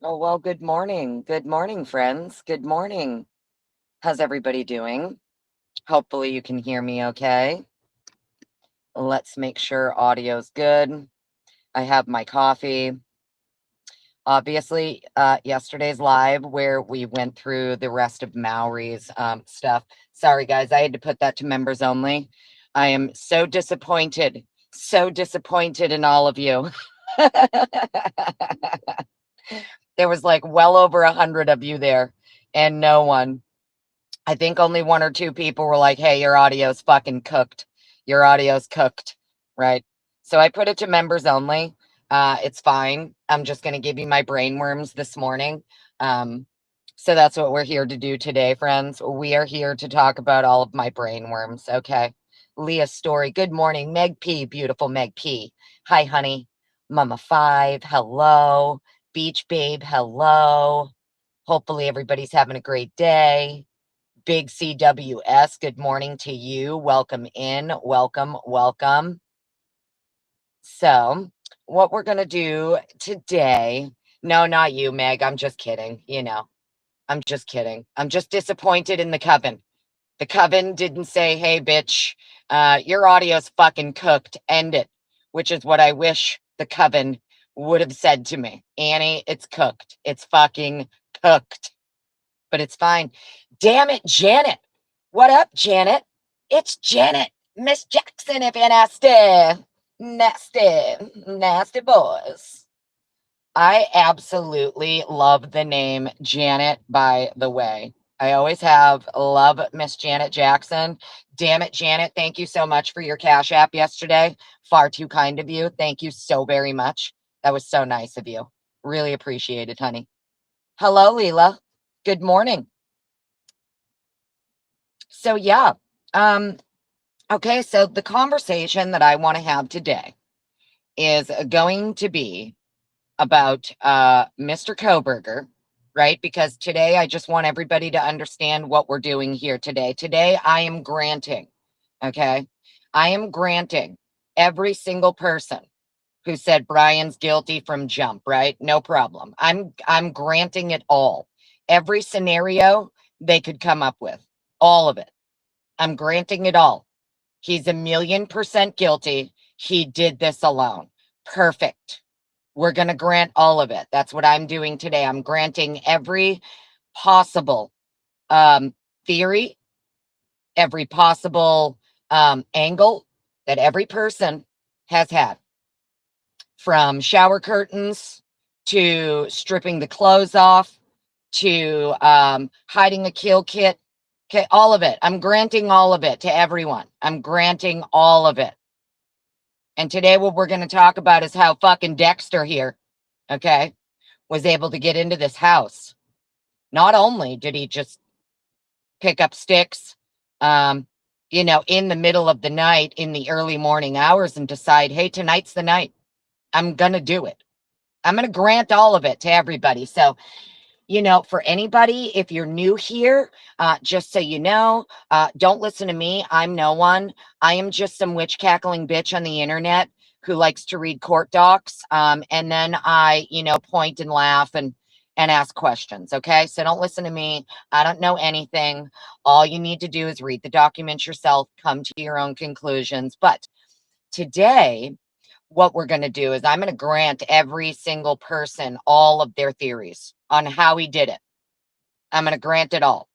Oh, well, good morning. Good morning, friends. Good morning. How's everybody doing? Hopefully you can hear me okay. Let's make sure audio's good. I have my coffee. Obviously, yesterday's live where we went through the rest of Maori's stuff. Sorry, guys, I had to put that to members only. I am so disappointed in all of you. There was like well over 100 of you there, and no one. I think only one or two people were like, hey, your audio's fucking cooked. Your audio's cooked, right? So I put it to members only. It's fine. I'm just going to give you my brain worms this morning. Um, so that's what we're here to do today, friends. We are here to talk about all of my brain worms, okay? Leah Story, good morning. Meg P, beautiful Meg P. Hi, honey. Mama Five, hello. Beach Babe, hello. Hopefully everybody's having a great day. Big CWS, good morning to you. Welcome in. Welcome, welcome. So, what we're going to do today, no, not you, Meg. I'm just kidding. I'm just kidding. I'm just disappointed in the coven. The coven didn't say, hey, bitch, your audio's fucking cooked. End it, which is what I wish the coven would have said to me. Annie, it's cooked. It's fucking cooked. But it's fine. Damn it, Janet. What up, Janet? It's Janet, Miss Jackson, if you're nasty. Nasty, nasty boys. I absolutely love the name Janet, by the way. I always have. Love Miss Janet Jackson. Damn it, Janet. Thank you so much for your Cash App yesterday. Far too kind of you. Thank you so very much. That was so nice of you. Really appreciate it, honey. Hello, Leela. Good morning. So yeah. Um, okay, so the conversation that I want to have today is going to be about Mr. Koberger, right? Because today I just want everybody to understand what we're doing here today. Today I am granting, okay? I am granting every single person who said Brian's guilty from jump, right? No problem. I'm granting it all. Every scenario they could come up with. All of it. I'm granting it all. He's 1,000,000% guilty. He did this alone. Perfect. We're going to grant all of it. That's what I'm doing today. I'm granting every possible theory, every possible angle that every person has had, from shower curtains to stripping the clothes off to hiding a kill kit. Okay, all of it. I'm granting all of it to everyone. I'm granting all of it. And today, what we're going to talk about is how fucking Dexter here, okay, was able to get into this house. Not only did he just pick up sticks, in the middle of the night, in the early morning hours, and decide, hey, tonight's the night. I'm going to do it. I'm going to grant all of it to everybody. So, for anybody, if you're new here, just so you know, don't listen to me. I'm no one. I am just some witch cackling bitch on the internet who likes to read court docs. And then I, point and laugh and ask questions. Okay. So don't listen to me. I don't know anything. All you need to do is read the documents yourself, come to your own conclusions. But today, what we're going to do is I'm going to grant every single person all of their theories on how he did it. I'm going to grant it all.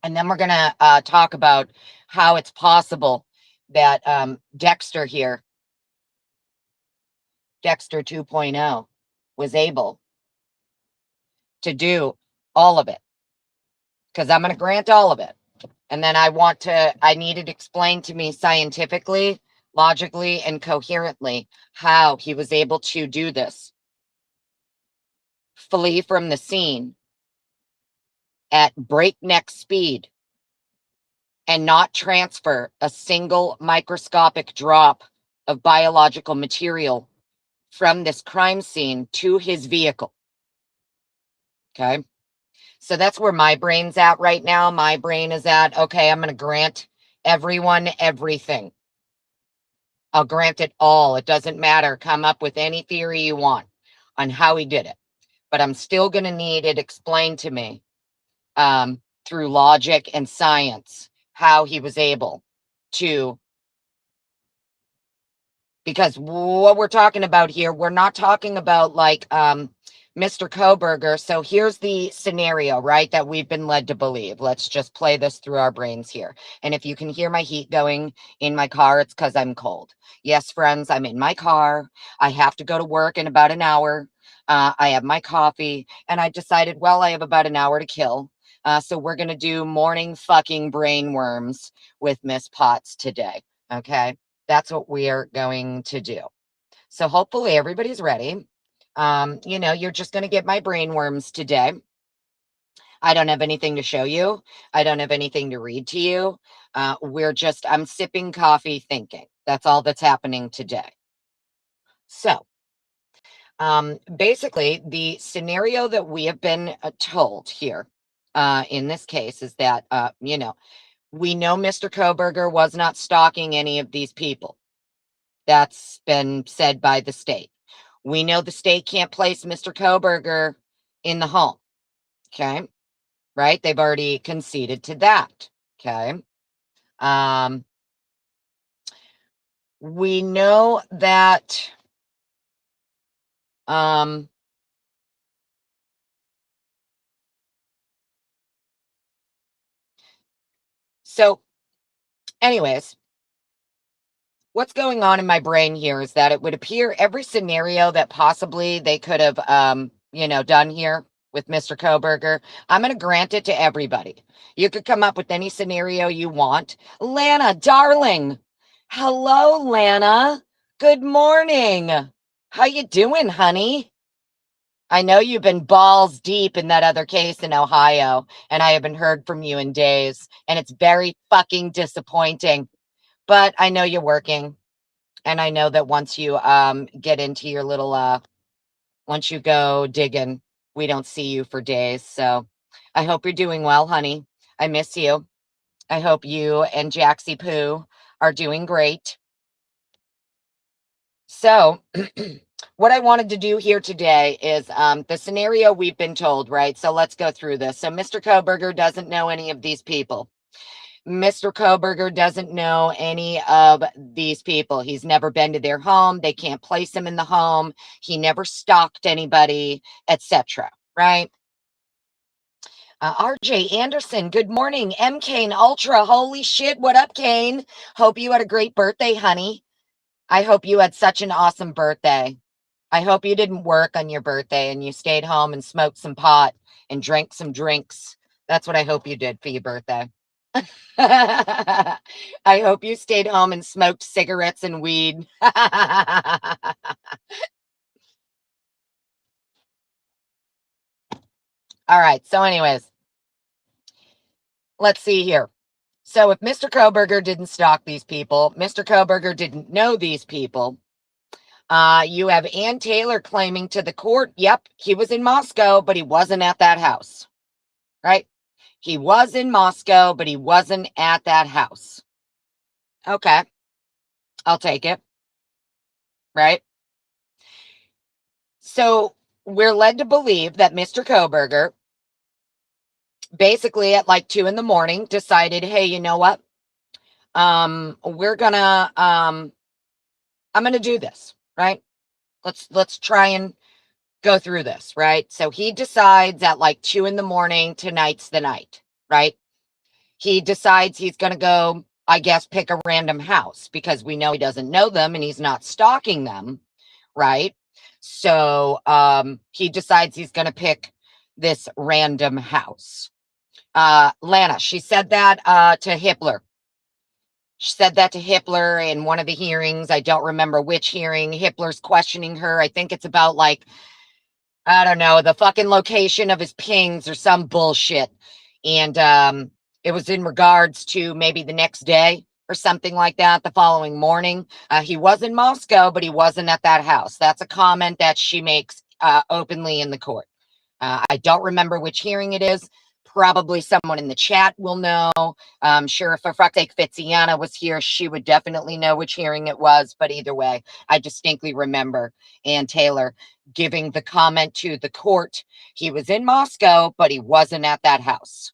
And then we're going to talk about how it's possible that Dexter 2.0, was able to do all of it. Because I'm going to grant all of it. And then I need it explained to me scientifically, logically, and coherently how he was able to do this. Flee from the scene at breakneck speed and not transfer a single microscopic drop of biological material from this crime scene to his vehicle. Okay. So that's where my brain's at right now. My brain is at, okay, I'm going to grant everyone everything. I'll grant it all. It doesn't matter. Come up with any theory you want on how he did it. But I'm still going to need it explained to me through logic and science how he was able to. Because what we're talking about here, we're not talking about like Mr. Koberger. So here's the scenario, right, that we've been led to believe. Let's just play this through our brains here. And if you can hear my heat going in my car, it's because I'm cold. Yes, friends, I'm in my car. I have to go to work in about an hour. I have my coffee, and I decided, well, I have about an hour to kill. So we're going to do morning fucking brain worms with Miss Potts today. Okay. That's what we are going to do. So hopefully everybody's ready. You're just going to get my brain worms today. I don't have anything to show you. I don't have anything to read to you. I'm sipping coffee thinking. That's all that's happening today. So basically, the scenario that we have been told here in this case is that, we know Mr. Koberger was not stalking any of these people. That's been said by the state. We know the state can't place Mr. Koberger in the home. Okay. Right. They've already conceded to that. Okay. We know that, so anyways, what's going on in my brain here is that it would appear every scenario that possibly they could have, done here with Mr. Koberger, I'm going to grant it to everybody. You could come up with any scenario you want. Lana, darling. Hello, Lana. Good morning. How you doing, honey? I know you've been balls deep in that other case in Ohio, and I haven't heard from you in days, and it's very fucking disappointing. But I know you're working. And I know that once you get into your little once you go digging, we don't see you for days. So I hope you're doing well, honey. I miss you. I hope you and Jaxie Poo are doing great. So what I wanted to do here today is the scenario we've been told, right? So let's go through this. So Mr. Koberger doesn't know any of these people. Mr. Koberger doesn't know any of these people. He's never been to their home. They can't place him in the home. He never stalked anybody, etc. Right? RJ Anderson, good morning. M. Kane Ultra, holy shit. What up, Kane? Hope you had a great birthday, honey. I hope you had such an awesome birthday. I hope you didn't work on your birthday and you stayed home and smoked some pot and drank some drinks. That's what I hope you did for your birthday. I hope you stayed home and smoked cigarettes and weed. All right. So anyways, let's see here. So if Mr. Koberger didn't stalk these people, Mr. Koberger didn't know these people. You have Ann Taylor claiming to the court, yep, he was in Moscow, but he wasn't at that house, right? He was in Moscow, but he wasn't at that house. Okay, I'll take it, right? So we're led to believe that Mr. Koberger basically at like 2 a.m. decided, hey, you know what? We're gonna I'm gonna do this, right? Let's try and go through this, right? So he decides at like 2 a.m. tonight's the night, right? He decides he's gonna go, I guess, pick a random house because we know he doesn't know them and he's not stalking them, right? So he decides he's gonna pick this random house. Lana, she said that to Hippler. She said that to Hippler in one of the hearings. I don't remember which hearing. Hippler's questioning her. I think it's about like, I don't know, the fucking location of his pings or some bullshit. And it was in regards to maybe the next day or something like that, the following morning. He was in Moscow, but he wasn't at that house. That's a comment that she makes openly in the court. I don't remember which hearing it is. Probably someone in the chat will know. I'm sure if a Fructake Fitziana was here, she would definitely know which hearing it was. But either way, I distinctly remember Ann Taylor giving the comment to the court. He was in Moscow, but he wasn't at that house.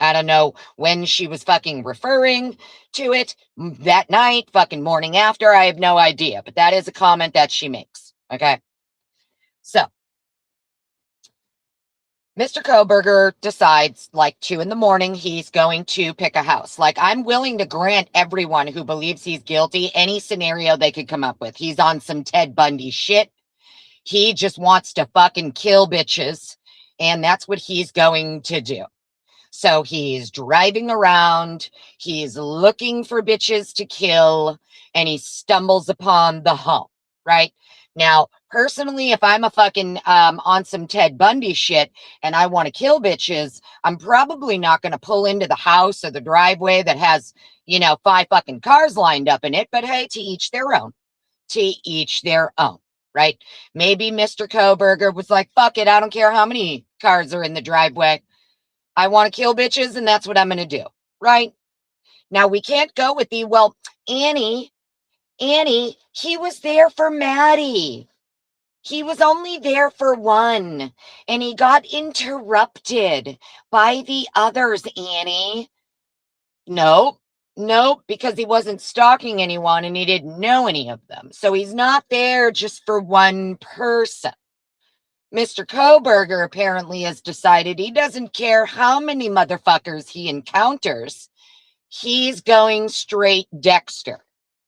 I don't know when she was fucking referring to it that night, fucking morning after. I have no idea. But that is a comment that she makes. Okay. So Mr. Koberger decides like 2 a.m. he's going to pick a house. Like, I'm willing to grant everyone who believes he's guilty any scenario they could come up with. He's on some Ted Bundy shit. He just wants to fucking kill bitches. And that's what he's going to do. So he's driving around. He's looking for bitches to kill. And he stumbles upon the home, right? Now, personally, if I'm a fucking on some Ted Bundy shit and I want to kill bitches, I'm probably not going to pull into the house or the driveway that has, 5 fucking cars lined up in it. But hey, to each their own. To each their own, right? Maybe Mr. Koberger was like, fuck it, I don't care how many cars are in the driveway. I want to kill bitches, and that's what I'm going to do, right? Now, we can't go with Annie, he was there for Maddie. He was only there for one, and he got interrupted by the others, Annie. Nope, because he wasn't stalking anyone, and he didn't know any of them. So he's not there just for one person. Mr. Koberger apparently has decided he doesn't care how many motherfuckers he encounters. He's going straight Dexter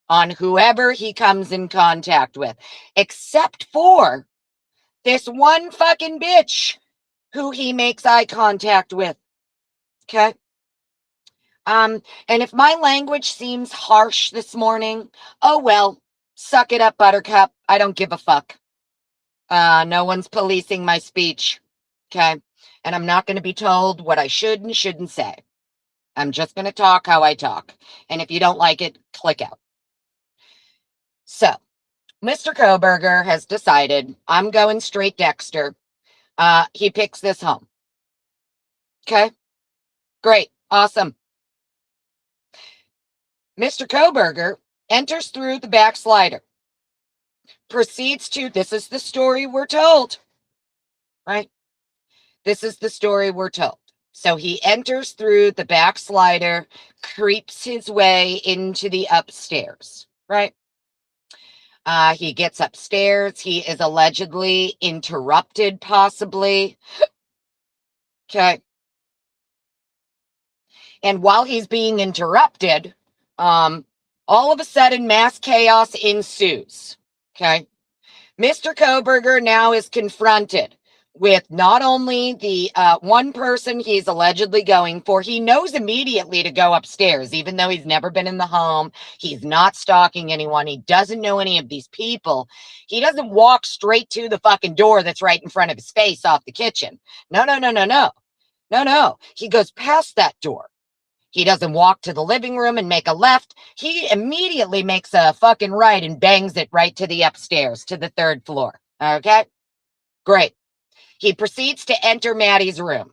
on whoever he comes in contact with, except for this one fucking bitch who he makes eye contact with. Okay. And if my language seems harsh this morning, oh well, suck it up, Buttercup. I don't give a fuck. No one's policing my speech. Okay. And I'm not going to be told what I should and shouldn't say. I'm just going to talk how I talk. And if you don't like it, click out. So, Mr. Koberger has decided I'm going straight Dexter. He picks this home. Okay. Great. Awesome. Mr. Koberger enters through the back slider. Proceeds to, this is the story we're told, right? This is the story we're told. So he enters through the back slider, creeps his way into the upstairs, right? He gets upstairs. He is allegedly interrupted, possibly. Okay. And while he's being interrupted, all of a sudden, mass chaos ensues. Okay. Mr. Koberger now is confronted with not only the one person he's allegedly going for. He knows immediately to go upstairs, even though he's never been in the home. He's not stalking anyone. He doesn't know any of these people. He doesn't walk straight to the fucking door that's right in front of his face off the kitchen. No. He goes past that door. He doesn't walk to the living room and make a left. He immediately makes a fucking right and bangs it right to the upstairs, to the 3rd floor. Okay? Great. He proceeds to enter Maddie's room.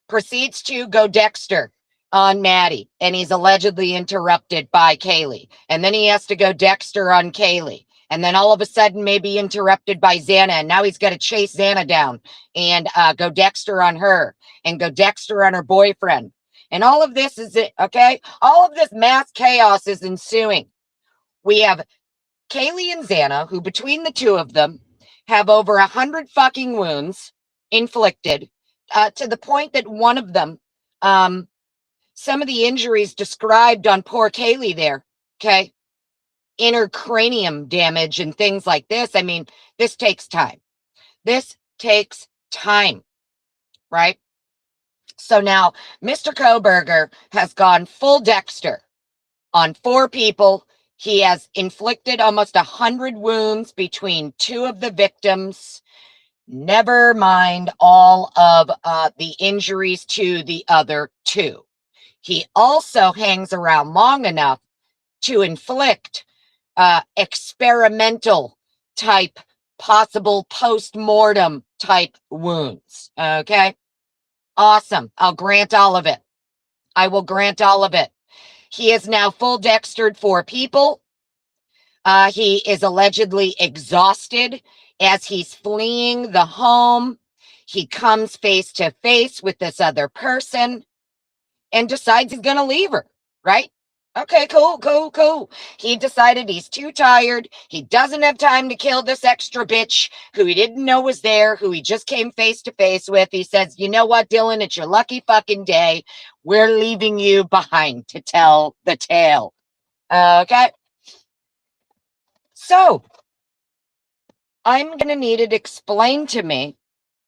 Proceeds to go Dexter on Maddie, and he's allegedly interrupted by Kaylee. And then he has to go Dexter on Kaylee. And then all of a sudden, maybe interrupted by Xana. And now he's got to chase Xana down and go Dexter on her and go Dexter on her boyfriend. And all of this is it, okay? All of this mass chaos is ensuing. We have Kaylee and Xana, who between the two of them have over 100 fucking wounds inflicted, to the point that one of them, some of the injuries described on poor Kaylee there, okay? Inner cranium damage and things like this. I mean, this takes time. This takes time, right? So now Mr. Kohberger has gone full Dexter on 4 people. He has inflicted almost 100 wounds between 2 of the victims. Never mind all of the injuries to the other 2. He also hangs around long enough to inflict experimental type, possible post-mortem type wounds. Okay? Awesome. I'll grant all of it. I will grant all of it. He is now full Dextered 4 people. He is allegedly exhausted as he's fleeing the home. He comes face to face with this other person and decides he's going to leave her, right? Okay, cool. He decided he's too tired. He doesn't have time to kill this extra bitch who he didn't know was there, who he just came face to face with. He says, you know what, Dylan, it's your lucky fucking day. We're leaving you behind to tell the tale. Okay? So, I'm going to need it explained to me,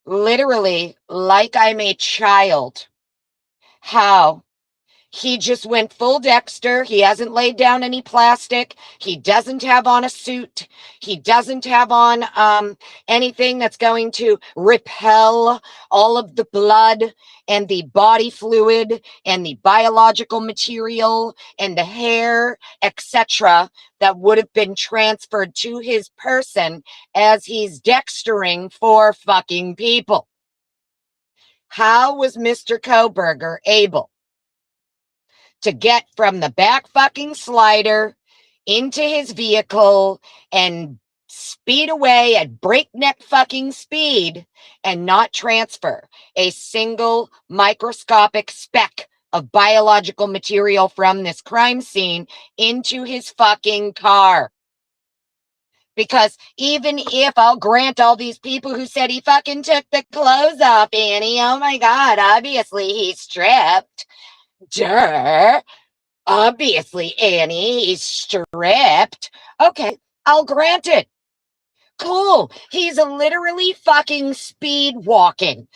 literally like I'm a child, how he just went full Dexter. He hasn't laid down any plastic. He doesn't have on a suit. He doesn't have on anything that's going to repel all of the blood and the body fluid and the biological material and the hair, etc., that would have been transferred to his person as he's Dextering 4 fucking people. How was Mr. Kohberger able to get from the back fucking slider into his vehicle and speed away at breakneck fucking speed and not transfer a single microscopic speck of biological material from this crime scene into his fucking car? Because even if I'll grant all these people who said he fucking took the clothes off, Annie, oh my God, obviously he's stripped. Duh. Obviously, Annie, he's stripped. Okay, I'll grant it. Cool. He's literally fucking speed walking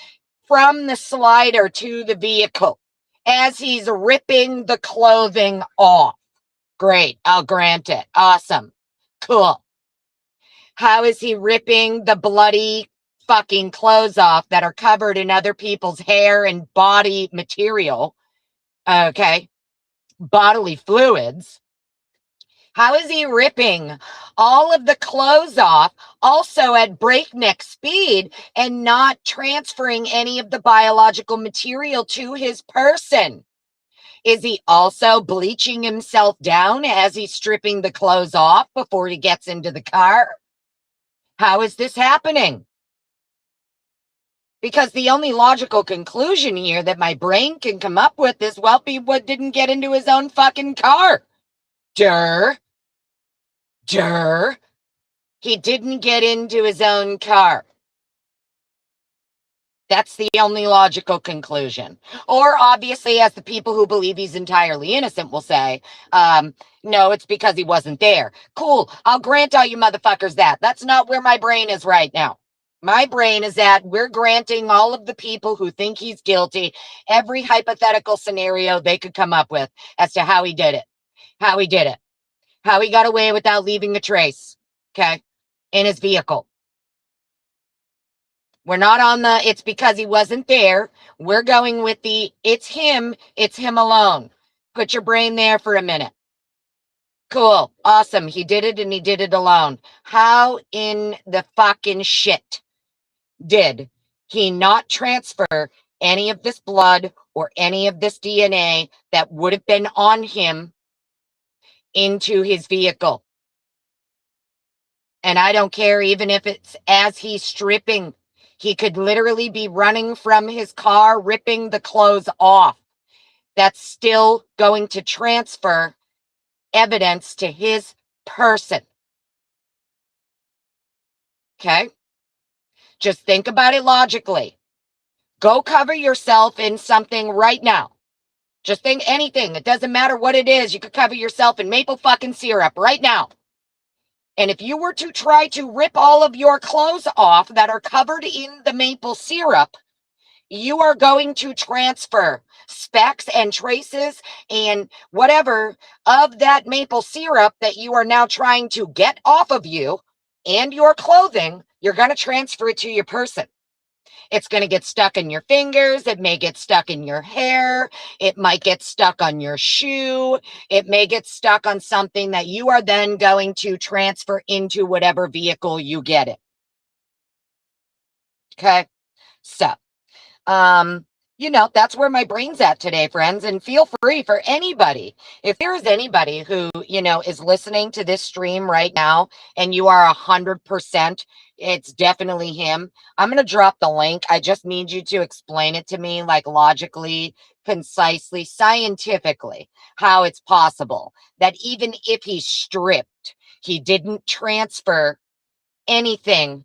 from the slider to the vehicle as he's ripping the clothing off. Great. I'll grant it. Awesome. Cool. How is he ripping the bloody fucking clothes off that are covered in other people's hair and body material? Okay. Bodily fluids. How is he ripping all of the clothes off also at breakneck speed and not transferring any of the biological material to his person? Is he also bleaching himself down as he's stripping the clothes off before he gets into the car? How is this happening? Because the only logical conclusion here that my brain can come up with is, well, he didn't get into his own fucking car. Durr. He didn't get into his own car. That's the only logical conclusion. Or obviously, as the people who believe he's entirely innocent will say, no, it's because he wasn't there. Cool. I'll grant all you motherfuckers that. That's not where my brain is right now. My brain is that we're granting all of the people who think he's guilty every hypothetical scenario they could come up with as to how he did it. How he got away without leaving a trace, okay, in his vehicle. We're not on the it's because he wasn't there. We're going with the it's him alone. Put your brain there for a minute. Cool. Awesome. He did it and he did it alone. How in the fucking shit did he not transfer any of this blood or any of this DNA that would have been on him into his vehicle? And I don't care, even if it's as he's stripping, he could literally be running from his car, ripping the clothes off. That's still going to transfer evidence to his person. Okay? Just think about it logically. Go cover yourself in something right now. Just think anything. It doesn't matter what it is. You could cover yourself in maple fucking syrup right now. And if you were to try to rip all of your clothes off that are covered in the maple syrup, you are going to transfer specks and traces and whatever of that maple syrup that you are now trying to get off of you and your clothing. You're going to transfer it to your person. It's going to get stuck in your fingers. It may get stuck in your hair. It might get stuck on your shoe. It may get stuck on something that you are then going to transfer into whatever vehicle you get it. Okay. So, that's where my brain's at today, friends. And feel free for anybody. If there is anybody who, is listening to this stream right now and you are 100%, it's definitely him. I'm going to drop the link. I just need you to explain it to me, like logically, concisely, scientifically, how it's possible that even if he's stripped, he didn't transfer anything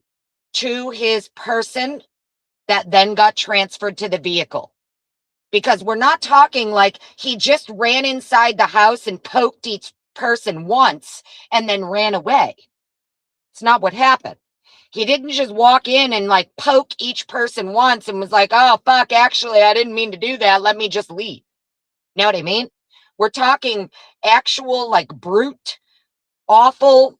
to his person that then got transferred to the vehicle. Because we're not talking like he just ran inside the house and poked each person once and then ran away. It's not what happened. He didn't just walk in and like poke each person once and was like, oh, fuck, actually, I didn't mean to do that. Let me just leave. Know what I mean? We're talking actual like brute, awful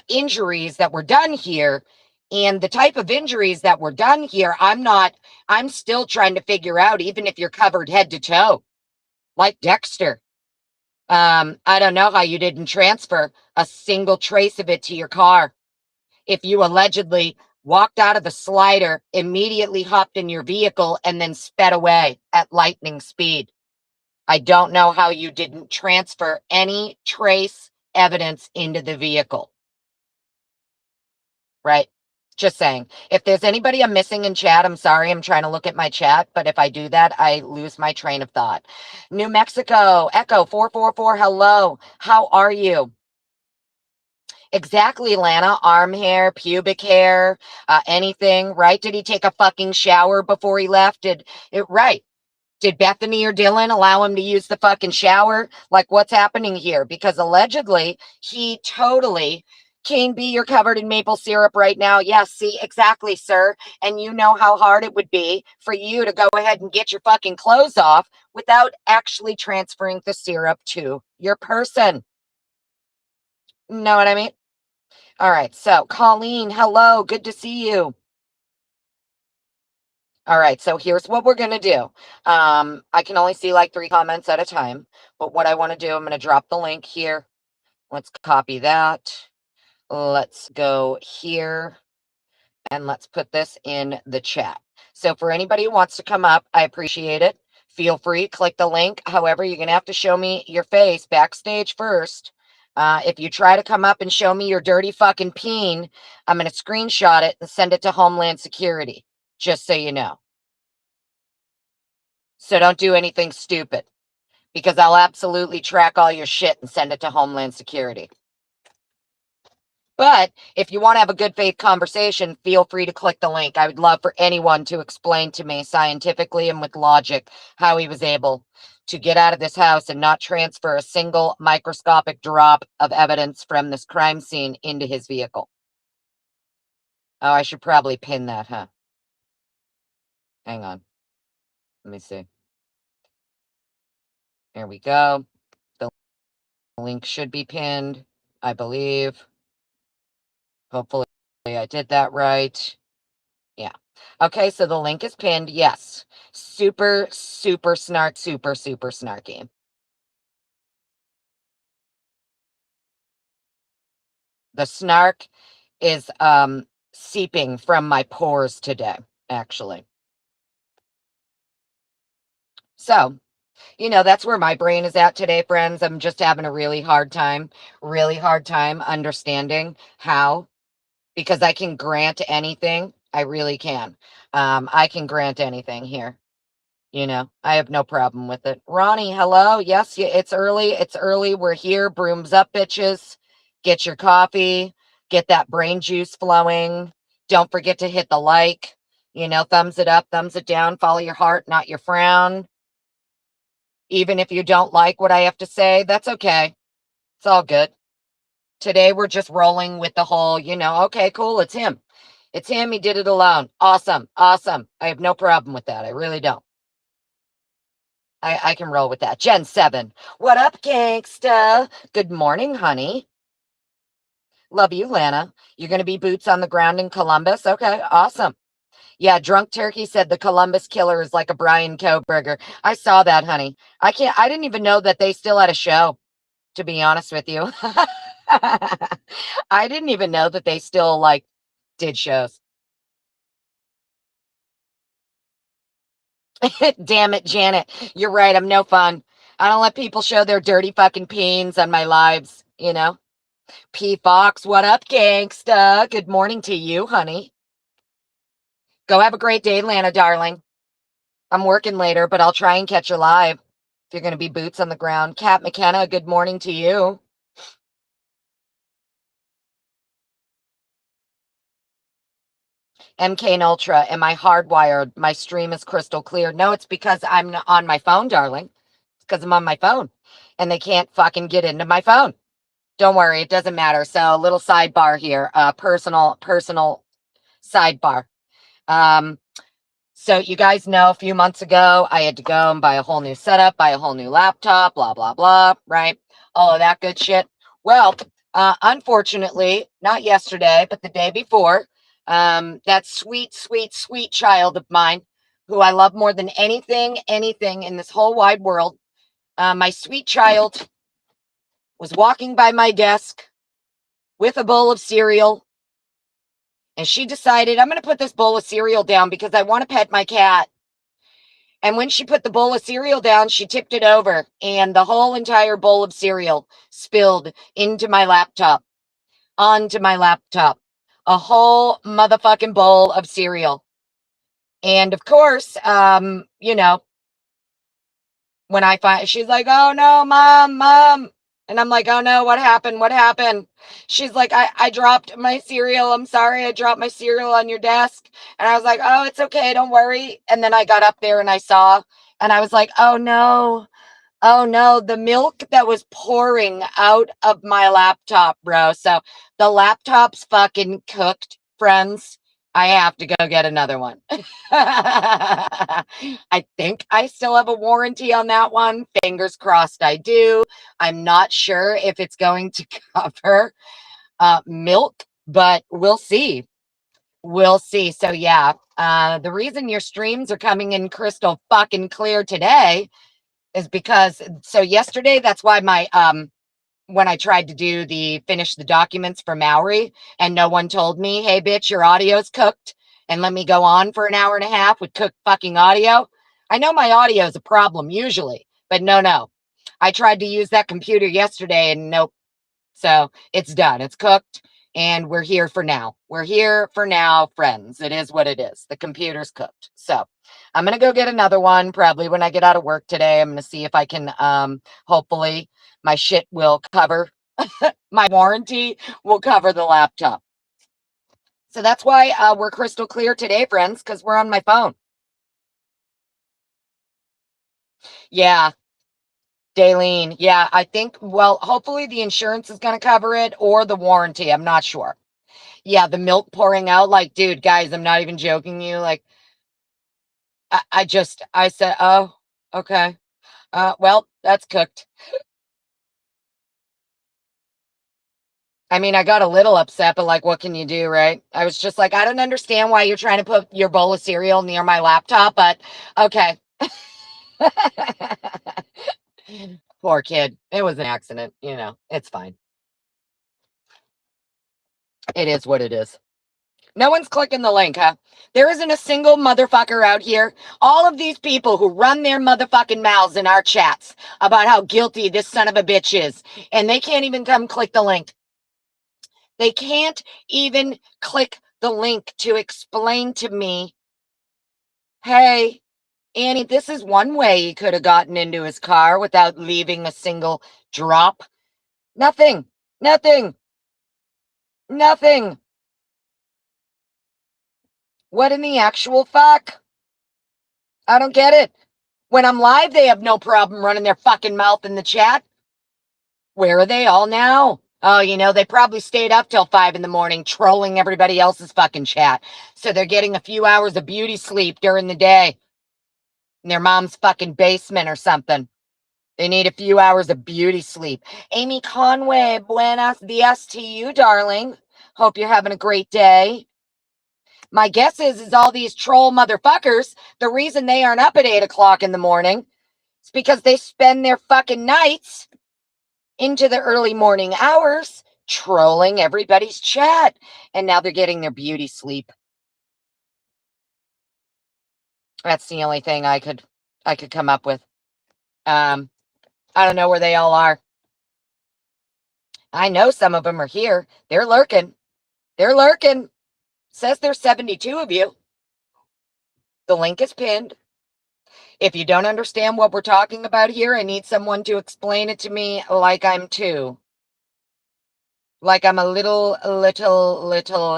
injuries that were done here. And the type of injuries that were done here, I'm still trying to figure out, even if you're covered head to toe, like Dexter. I don't know how you didn't transfer a single trace of it to your car. If you allegedly walked out of the slider, immediately hopped in your vehicle, and then sped away at lightning speed. I don't know how you didn't transfer any trace evidence into the vehicle. Right? Just saying. If there's anybody I'm missing in chat, I'm sorry. I'm trying to look at my chat, but if I do that, I lose my train of thought. New Mexico, Echo 444, hello. How are you? Exactly, Lana. Arm hair, pubic hair, anything, right? Did he take a fucking shower before he left? Right. Did Bethany or Dylan allow him to use the fucking shower? Like, what's happening here? Because allegedly, he totally, King B, you're covered in maple syrup right now. Yes, see, exactly, sir. And you know how hard it would be for you to go ahead and get your fucking clothes off without actually transferring the syrup to your person. Know what I mean? All right, so Colleen, hello, good to see you. All right, so here's what we're going to do. I can only see like 3 comments at a time, but what I want to do, I'm going to drop the link here. Let's copy that. Let's go here and let's put this in the chat. So for anybody who wants to come up, I appreciate it. Feel free, click the link. However, you're going to have to show me your face backstage first. If you try to come up and show me your dirty fucking peen, I'm going to screenshot it and send it to Homeland Security, just so you know. So don't do anything stupid, because I'll absolutely track all your shit and send it to Homeland Security. But if you want to have a good faith conversation, feel free to click the link. I would love for anyone to explain to me scientifically and with logic how he was able to get out of this house and not transfer a single microscopic drop of evidence from this crime scene into his vehicle. Oh, I should probably pin that, huh? Hang on. Let me see. There we go. The link should be pinned, I believe. Hopefully I did that right. Yeah. Okay, so the link is pinned. Yes. Super, super super, super snarky. The snark is seeping from my pores today, actually. So, that's where my brain is at today, friends. I'm just having a really hard time understanding how, because I can grant anything. I really can. I can grant anything here. I have no problem with it. Ronnie, hello. Yes, it's early. It's early. We're here. Brooms up, bitches. Get your coffee. Get that brain juice flowing. Don't forget to hit the like. Thumbs it up, thumbs it down. Follow your heart, not your frown. Even if you don't like what I have to say, that's okay. It's all good. Today, we're just rolling with the whole, okay, cool. It's him. It's him. He did it alone. Awesome. Awesome. I have no problem with that. I really don't. I can roll with that. Gen 7. What up, gangsta? Good morning, honey. Love you, Lana. You're going to be boots on the ground in Columbus? Okay, awesome. Yeah, Drunk Turkey said the Columbus killer is like a Brian Koberger. I saw that, honey. I didn't even know that they still had a show, to be honest with you. I didn't even know that they still, did shows. Damn it, Janet. You're right. I'm no fun. I don't let people show their dirty fucking peens on my lives. P Fox, what up, gangsta? Good morning to you, honey. Go have a great day, Lana, darling. I'm working later, but I'll try and catch you live if you're going to be boots on the ground. Kat McKenna, good morning to you. MK and Ultra, am I hardwired? My stream is crystal clear. No, it's because I'm on my phone, darling. It's because I'm on my phone and they can't fucking get into my phone. Don't worry, it doesn't matter. So, a little sidebar here, personal sidebar. Um, So you guys know a few months ago, I had to go and buy a whole new setup, buy a whole new laptop, blah, blah, blah, right? All of that good shit. Well, unfortunately, not yesterday, but the day before, that sweet, sweet, sweet child of mine, who I love more than anything in this whole wide world, my sweet child was walking by my desk with a bowl of cereal. And she decided, I'm going to put this bowl of cereal down because I want to pet my cat. And when she put the bowl of cereal down, she tipped it over, and the whole entire bowl of cereal spilled into my laptop, onto my laptop. A whole motherfucking bowl of cereal. And of course, when I find, she's like, oh no, mom. And I'm like, oh no, what happened? What happened? She's like, I dropped my cereal. I'm sorry, I dropped my cereal on your desk. And I was like, oh, it's okay, don't worry. And then I got up there and I saw, and I was like, oh no. Oh no, the milk that was pouring out of my laptop, bro. So the laptop's fucking cooked, friends. I have to go get another one. I think I still have a warranty on that one. Fingers crossed I do. I'm not sure if it's going to cover milk, but we'll see. We'll see. So yeah, the reason your streams are coming in crystal fucking clear today is because, so yesterday, that's why my when I tried to finish the documents for Maori, and no one told me, hey bitch, your audio's cooked, and let me go on for an hour and a half with cooked fucking audio. I know my audio is a problem usually, but no. I tried to use that computer yesterday and nope. So it's done. It's cooked. And we're here for now. We're here for now, friends. It is what it is. The computer's cooked. So I'm going to go get another one probably when I get out of work today. I'm going to see if I can, hopefully my shit will cover, my warranty will cover the laptop. So that's why we're crystal clear today, friends, because we're on my phone. Yeah. Daleen. Yeah, I think, well, hopefully the insurance is going to cover it or the warranty. I'm not sure. Yeah, the milk pouring out. Like, dude, guys, I'm not even joking you. Like, I said, oh, okay. Well, that's cooked. I mean, I got a little upset, but like, what can you do, right? I was just like, I don't understand why you're trying to put your bowl of cereal near my laptop, but okay. Poor kid. It was an accident. It's fine. It is what it is. No one's clicking the link, huh? There isn't a single motherfucker out here. All of these people who run their motherfucking mouths in our chats about how guilty this son of a bitch is, and they can't even come click the link. They can't even click the link to explain to me, hey, Annie, this is one way he could have gotten into his car without leaving a single drop. Nothing. Nothing. Nothing. What in the actual fuck? I don't get it. When I'm live, they have no problem running their fucking mouth in the chat. Where are they all now? Oh, they probably stayed up till 5 in the morning trolling everybody else's fucking chat. So they're getting a few hours of beauty sleep during the day in their mom's fucking basement or something. They need a few hours of beauty sleep. Amy Conway, buenos dias to you, darling. Hope you're having a great day. My guess is all these troll motherfuckers, the reason they aren't up at 8 o'clock in the morning is because they spend their fucking nights into the early morning hours trolling everybody's chat. And now they're getting their beauty sleep. That's the only thing I could come up with. I don't know where they all are. I know some of them are here. They're lurking. They're lurking. Says there's 72 of you. The link is pinned. If you don't understand what we're talking about here, I need someone to explain it to me like I'm two. Like I'm a little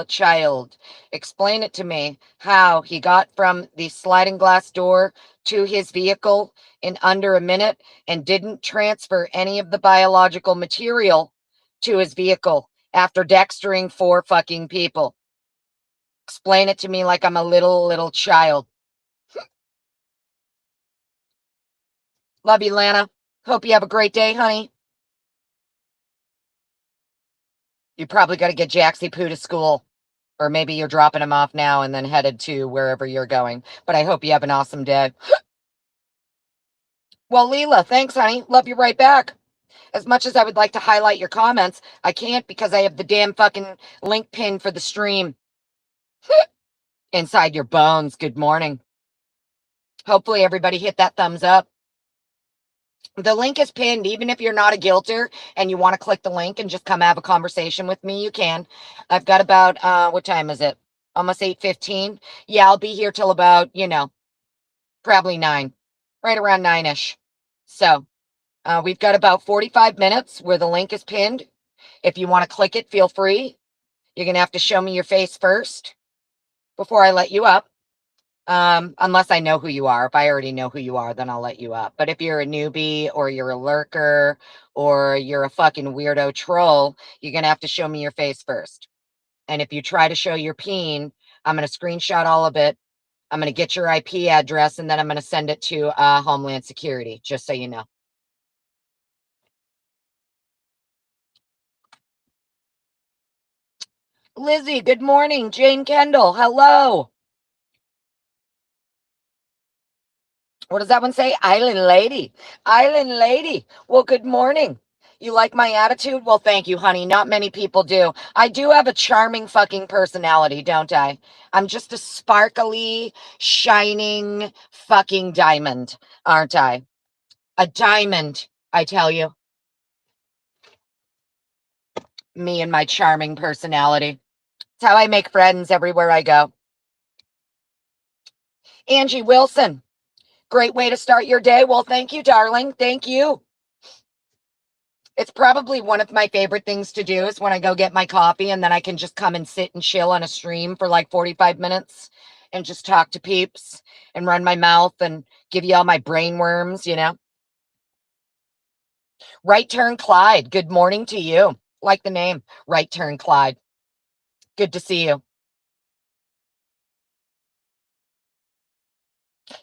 child. Explain it to me how he got from the sliding glass door to his vehicle in under a minute and didn't transfer any of the biological material to his vehicle after dextering 4 fucking people. Explain it to me like I'm a little child. Love you, Lana. Hope you have a great day, honey. You probably got to get Jaxie Poo to school. Or maybe you're dropping him off now and then headed to wherever you're going. But I hope you have an awesome day. Well, Leela, thanks, honey. Love you right back. As much as I would like to highlight your comments, I can't because I have the damn fucking link pin for the stream. Inside your bones. Good morning. Hopefully everybody hit that thumbs up. The link is pinned. Even if you're not a guilter and you want to click the link and just come have a conversation with me, you can. I've got about, what time is it? Almost 8:15. Yeah, I'll be here till about, probably 9. Right around 9-ish. So we've got about 45 minutes where the link is pinned. If you want to click it, feel free. You're going to have to show me your face first before I let you up. Unless I know who you are. If I already know who you are, then I'll let you up. But if you're a newbie or you're a lurker or you're a fucking weirdo troll, you're going to have to show me your face first. And if you try to show your peen, I'm going to screenshot all of it. I'm going to get your IP address and then I'm going to send it to Homeland Security, just so you know. Lizzie, good morning. Jane Kendall, hello. What does that one say? Island lady. Island lady. Well, good morning. You like my attitude? Well, thank you, honey. Not many people do. I do have a charming fucking personality, don't I? I'm just a sparkly, shining fucking diamond, aren't I? A diamond, I tell you. Me and my charming personality. It's how I make friends everywhere I go. Angie Wilson. Great way to start your day. Well, thank you, darling. Thank you. It's probably one of my favorite things to do is when I go get my coffee and then I can just come and sit and chill on a stream for like 45 minutes and just talk to peeps and run my mouth and give you all my brain worms, Right Turn Clyde. Good morning to you. Like the name, Right Turn Clyde. Good to see you.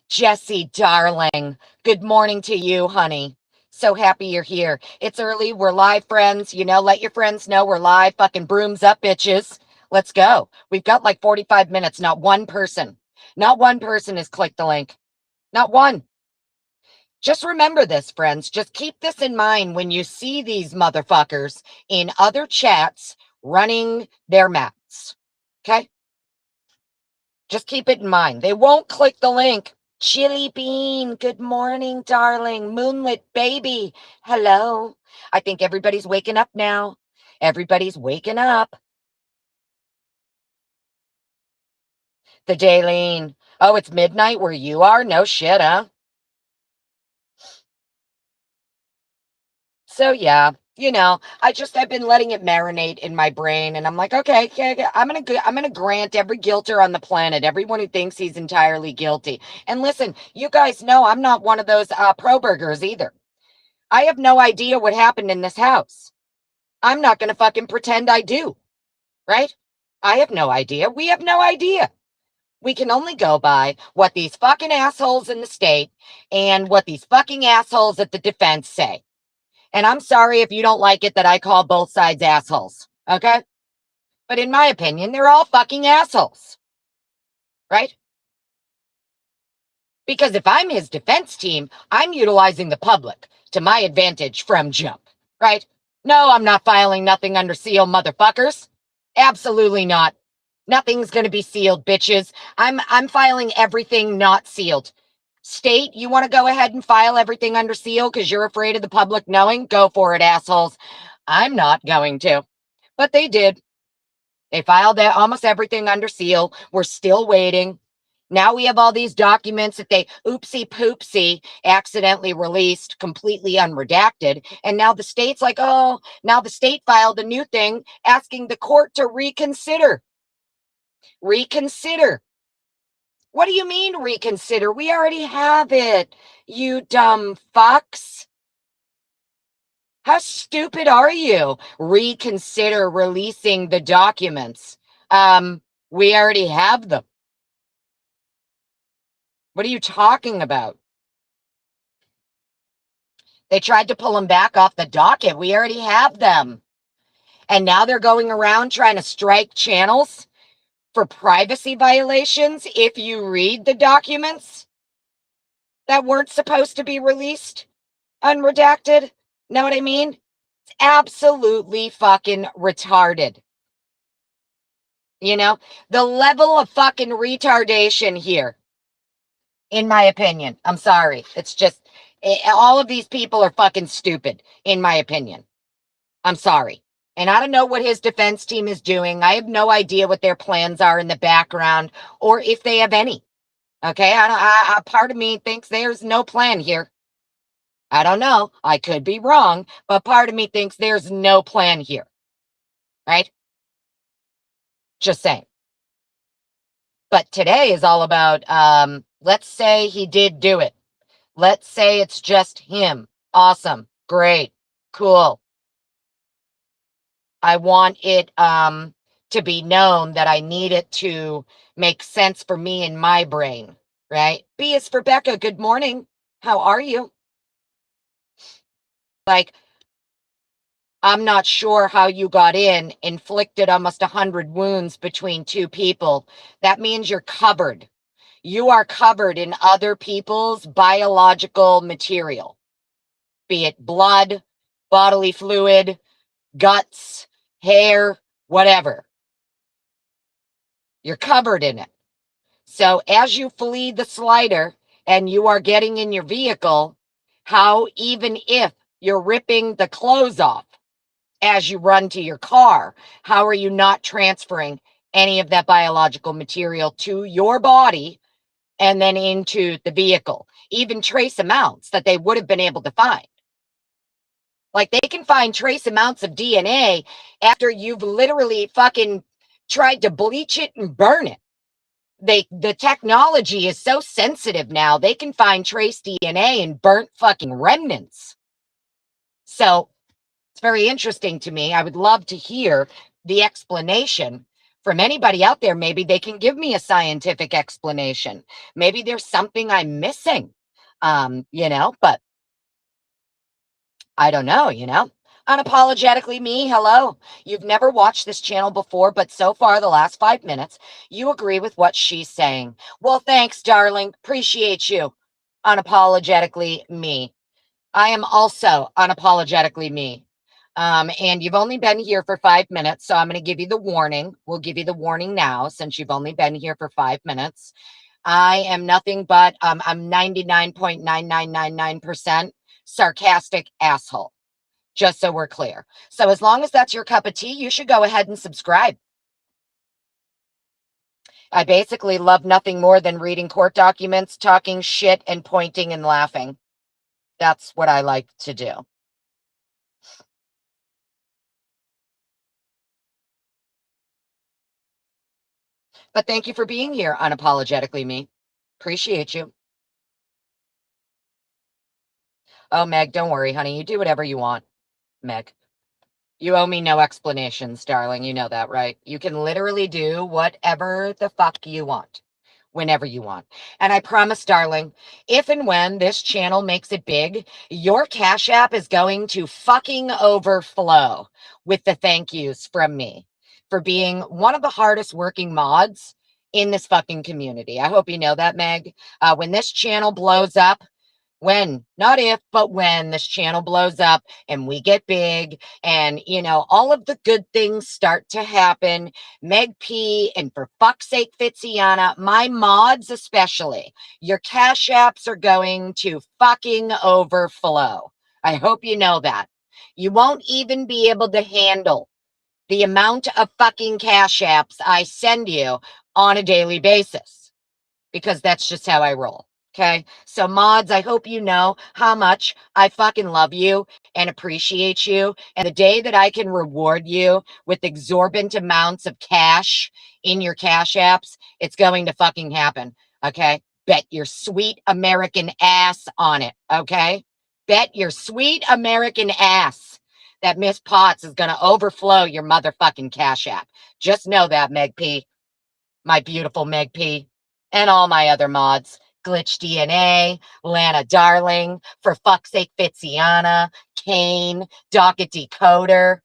Jessie, darling. Good morning to you, honey. So happy you're here. It's early. We're live, friends. You know, let your friends know we're live. Fucking brooms up, bitches. Let's go. We've got like 45 minutes. Not one person has clicked the link. Not one. Just remember this, friends. Just keep this in mind when you see these motherfuckers in other chats running their mouths. Okay? Just keep it in mind. They won't click the link. Chili Bean, good morning, darling. Moonlit baby, hello. I think everybody's waking up now. Everybody's waking up. The Daylene. Oh, it's midnight where you are? No shit, huh? So yeah, you know, I've been letting it marinate in my brain, and I'm like, okay, I'm gonna grant every guilter on the planet, everyone who thinks he's entirely guilty. And listen, you guys know I'm not one of those pro burgers either. I have no idea what happened in this house. I'm not gonna fucking pretend I do, right? I have no idea. We have no idea. We can only go by what these fucking assholes in the state and what these fucking assholes at the defense say. And I'm sorry if you don't like it that I call both sides assholes, okay? But in my opinion, they're all fucking assholes, right? Because if I'm his defense team, I'm utilizing the public to my advantage from jump, right? No, I'm not filing nothing under seal, motherfuckers. Absolutely not. Nothing's going to be sealed, bitches. I'm filing everything not sealed. State, you want to go ahead and file everything under seal because you're afraid of the public knowing? Go for it, assholes. I'm not going to. But they did. They filed almost everything under seal. We're still waiting. Now we have all these documents that they oopsie poopsie accidentally released, completely unredacted. And now the state's like, oh, now the state filed a new thing asking the court to reconsider. Reconsider. What do you mean reconsider? We already have it, you dumb fucks. How stupid are you? Reconsider releasing the documents. We already have them. What are you talking about? They tried to pull them back off the docket. We already have them. And now they're going around trying to strike channels for privacy violations if you read the documents that weren't supposed to be released unredacted. Know what I mean? It's absolutely fucking retarded. You know, the level of fucking retardation here, in my opinion. I'm sorry. It's just, all of these people are fucking stupid, in my opinion. I'm sorry. And I don't know what his defense team is doing. I have no idea what their plans are in the background or if they have any. Okay. Part of me thinks there's no plan here. I don't know. I could be wrong, but part of me thinks there's no plan here. Right? Just saying. But today is all about, let's say he did do it. Let's say it's just him. Awesome. Great. Cool. I want it to be known that I need it to make sense for me in my brain, right? B is for Becca. Good morning. How are you? Like, I'm not sure how you got in, inflicted almost 100 wounds between two people. That means you're covered. You are covered in other people's biological material, be it blood, bodily fluid, guts, hair, whatever. You're covered in it. So as you flee the slider and you are getting in your vehicle, how, even if you're ripping the clothes off as you run to your car, how are you not transferring any of that biological material to your body and then into the vehicle? Even trace amounts that they would have been able to find. Like, they can find trace amounts of DNA after you've literally fucking tried to bleach it and burn it. The technology is so sensitive now, they can find trace DNA in burnt fucking remnants. So it's very interesting to me. I would love to hear the explanation from anybody out there. Maybe they can give me a scientific explanation. Maybe there's something I'm missing, but I don't know, Unapologetically me, hello. You've never watched this channel before, but so far the last 5 minutes, you agree with what she's saying. Well, thanks, darling. Appreciate you. Unapologetically me. I am also unapologetically me. And you've only been here for 5 minutes, so I'm going to give you the warning. We'll give you the warning now since you've only been here for 5 minutes. I am nothing but I'm 99.9999% sarcastic asshole. Just so we're clear. So as long as that's your cup of tea, you should go ahead and subscribe. I basically love nothing more than reading court documents, talking shit, and pointing and laughing. That's what I like to do. But thank you for being here, unapologetically me. Appreciate you. Oh, Meg, don't worry, honey. You do whatever you want, Meg. You owe me no explanations, darling. You know that, right? You can literally do whatever the fuck you want, whenever you want. And I promise, darling, if and when this channel makes it big, your Cash App is going to fucking overflow with the thank yous from me for being one of the hardest working mods in this fucking community. I hope you know that, Meg. When this channel blows up, when, not if, but when this channel blows up and we get big and, all of the good things start to happen, Meg P, and for fuck's sake, Fitziana, my mods especially, your Cash Apps are going to fucking overflow. I hope you know that. You won't even be able to handle the amount of fucking Cash Apps I send you on a daily basis because that's just how I roll. Okay. So mods, I hope you know how much I fucking love you and appreciate you. And the day that I can reward you with exorbitant amounts of cash in your Cash Apps, it's going to fucking happen. Okay. Bet your sweet American ass on it. Okay. Bet your sweet American ass that Miss Potts is going to overflow your motherfucking Cash App. Just know that, Meg P. My beautiful Meg P. And all my other mods. Glitch DNA, Lana Darling, for fuck's sake, Fitziana, Kane, Docket Decoder.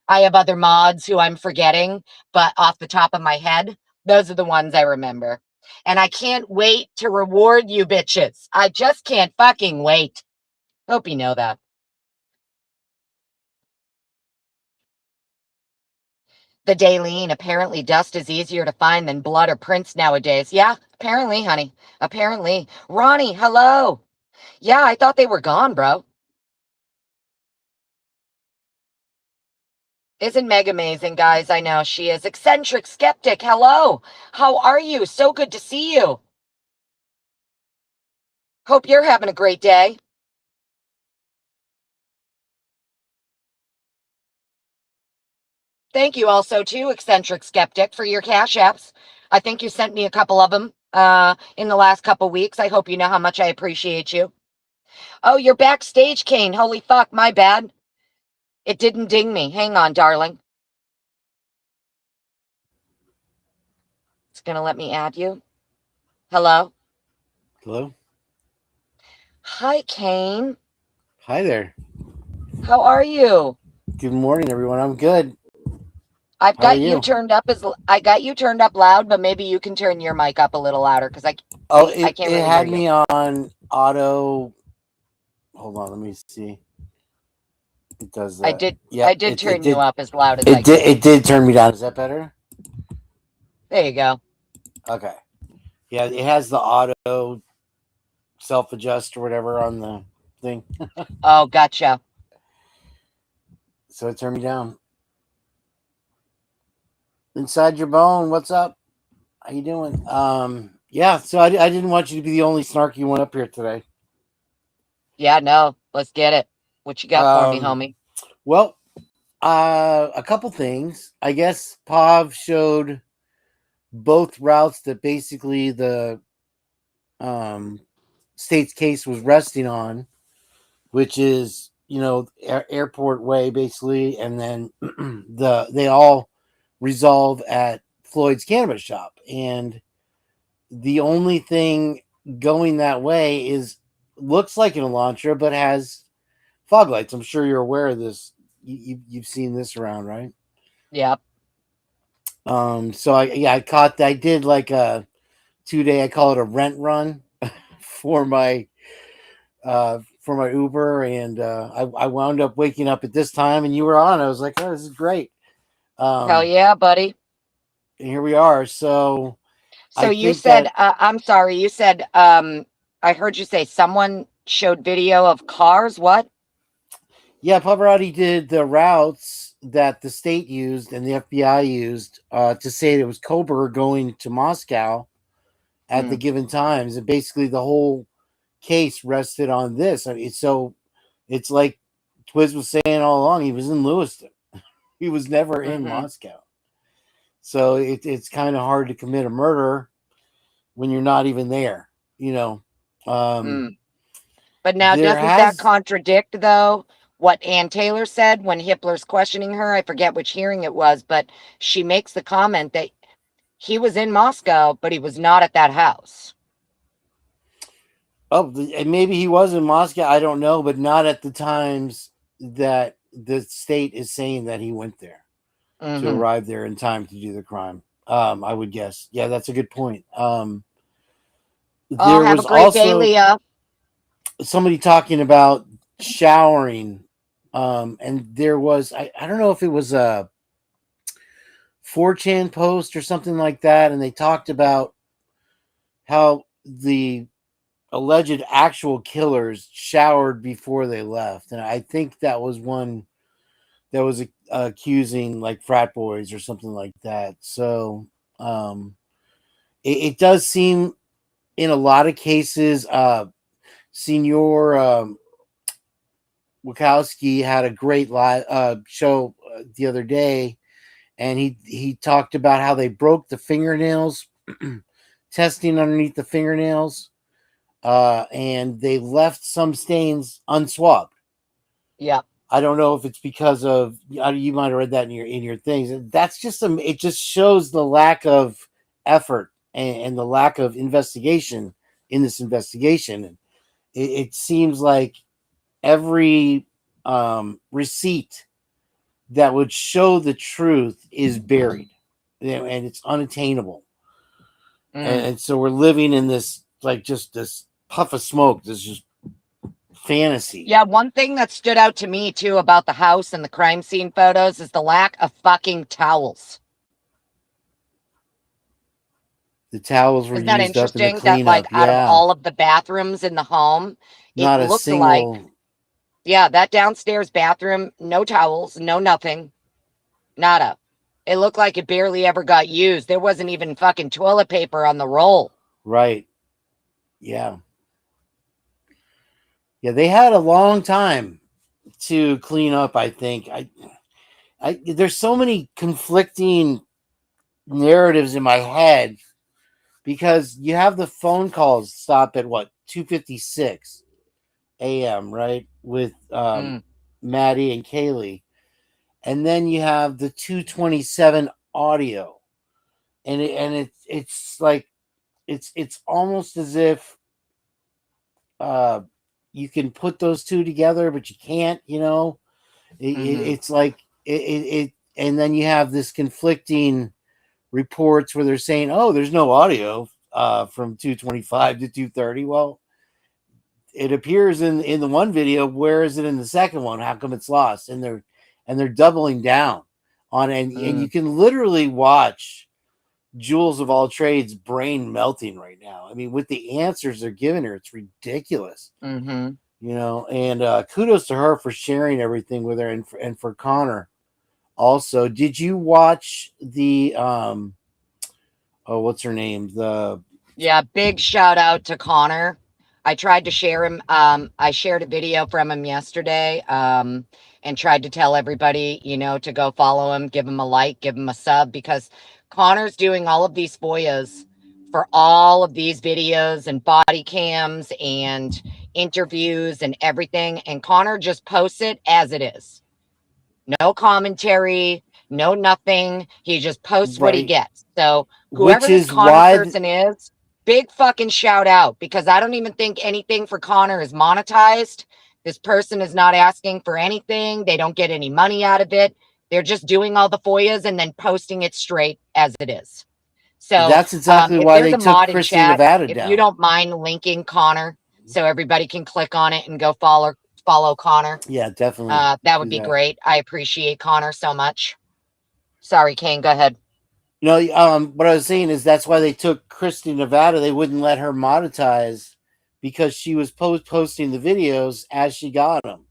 I have other mods who I'm forgetting, but off the top of my head, those are the ones I remember. And I can't wait to reward you bitches. I just can't fucking wait. Hope you know that. The Daleen, apparently dust is easier to find than blood or prints nowadays. Yeah, apparently, honey. Apparently. Ronnie, hello. Yeah, I thought they were gone, bro. Isn't Meg amazing, guys? I know she is. Eccentric Skeptic, hello. How are you? So good to see you. Hope you're having a great day. Thank you also, too, Eccentric Skeptic, for your Cash Apps. I think you sent me a couple of them in the last couple weeks. I hope you know how much I appreciate you. Oh, you're backstage, Kane. Holy fuck, my bad. It didn't ding me. Hang on, darling. It's going to let me add you. Hello? Hello? Hi, Kane. Hi there. How are you? Good morning, everyone. I'm good. I've How are got you you? turned up I got you turned up loud, but maybe you can turn your mic up a little louder because Oh, I it, can't it really hear had you. me on auto. Hold on, let me see. It does I that. did Yep, I did it turn you did. up as loud as I It did. could. It did turn me down. Is that better? There you go. Okay. Yeah, it has the auto self adjust or whatever on the thing. Oh, gotcha. So it turned me down. Inside your bone. What's up? How you doing? Yeah. So I didn't want you to be the only snarky one up here today. Yeah, no, let's get it. What you got for me, homie? Well, a couple things. I guess Pav showed both routes that basically the um, state's case was resting on, which is airport way basically, and then they all resolve at Floyd's cannabis shop, and the only thing going that way is looks like an Elantra, but has fog lights. I'm sure you're aware of this. You've seen this around, right? Yep. So I caught that. I did like a 2-day. I call it a rent run for my Uber, and I wound up waking up at this time, and you were on. I was like, oh, this is great. Hell yeah, buddy. And here we are. So So I you think said, that I'm sorry, you said, I heard you say someone showed video of cars. What? yeah, Pavarotti did the routes that the state used and the FBI used to say that it was Kober going to Moscow at the Mm, given times, and basically the whole case rested on this. I mean, so it's like Twiz was saying all along, he was in Lewiston. He was never in mm-hmm, Moscow. So it's kind of hard to commit a murder when you're not even there, you know. Um, mm. But now, there doesn't that has, contradict, though, what Ann Taylor said when Hitler's questioning her? I forget which hearing it was, but she makes the comment that he was in Moscow, but he was not at that house. and maybe he was in Moscow, I don't know, but not at the times that the state is saying that he went there to Mm-hmm. arrive there in time to do the crime. I would guess. Yeah, that's a good point. Oh, There have a was great day, also Leah. somebody talking about showering. And there was, I don't know if it was a 4chan post or something like that. And they talked about how the alleged actual killers showered before they left. And I think that was one that was accusing like frat boys or something like that. So it does seem in a lot of cases, Senior Wachowski had a great live show the other day, and he talked about how they broke the fingernails, testing underneath the fingernails, and they left some stains unswabbed. Yeah. I don't know if it's because of you might have read that in your things. That's just it just shows the lack of effort and the lack of investigation in this investigation. And it seems like every receipt that would show the truth is buried, and it's unattainable. Mm. And so we're living in this like just this puff of smoke, this just fantasy. Yeah, one thing that stood out to me, too, about the house and the crime scene photos is the lack of fucking towels. The towels were Isn't that used up in the interesting that, like, cleanup. out of Yeah, all of the bathrooms in the home, it not a looked like, single. yeah, that downstairs bathroom, no towels, no nothing, nada. It looked like it barely ever got used. There wasn't even fucking toilet paper on the roll. Right. Yeah. Yeah, they had a long time to clean up, I think. There's so many conflicting narratives in my head because you have the phone calls stop at what 2:56 a.m. right with Mm, Maddie and Kaylee, and then you have the 2:27 audio, and it's like it's almost as if uh, you can put those two together, but you can't. You know, mm-hmm, it's like and then you have this conflicting reports where they're saying, "Oh, there's no audio from 2:25 to 2:30." Well, it appears in the one video. Where is it in the second one? How come it's lost? And they're doubling down on it. And mm, you can literally watch Jules of all trades brain melting right now. I mean, with the answers they're giving her, it's ridiculous. mm-hmm. You know, and kudos to her for sharing everything with her, and for Connor also. Did you watch the oh, what's her name? The Yeah, big shout out to Connor. I tried to share him. I shared a video from him yesterday, and tried to tell everybody, to go follow him, give him a like, give him a sub, because Connor's doing all of these FOIAs for all of these videos and body cams and interviews and everything. And Connor just posts it as it is. No commentary, no nothing. He just posts what he right, gets. So whoever which this is Connor why person is, big fucking shout out, because I don't even think anything for Connor is monetized. This person is not asking for anything. They don't get any money out of it. They're just doing all the FOIAs and then posting it straight as it is. So That's exactly if why there's they a took mod in Christy chat, Nevada if you down. don't mind linking Connor so everybody can click on it and go follow Connor. Yeah, definitely. That would be great. I appreciate Connor so much. Sorry, Kane, go ahead. No, what I was saying is that's why they took Christy Nevada. They wouldn't let her monetize because she was posting the videos as she got them.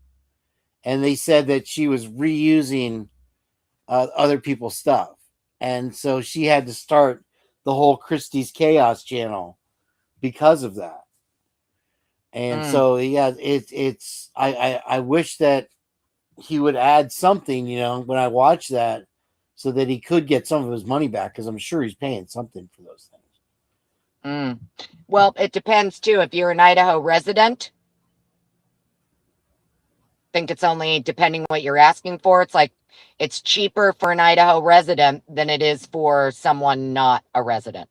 And they said that she was reusing other people's stuff. And so she had to start the whole Christie's Chaos channel because of that. And so, yeah, it's I wish that he would add something, when I watch that, so that he could get some of his money back, because I'm sure he's paying something for those things. Well, it depends too. If you're an Idaho resident, I think it's only depending what you're asking for. It's like it's cheaper for an Idaho resident than it is for someone not a resident.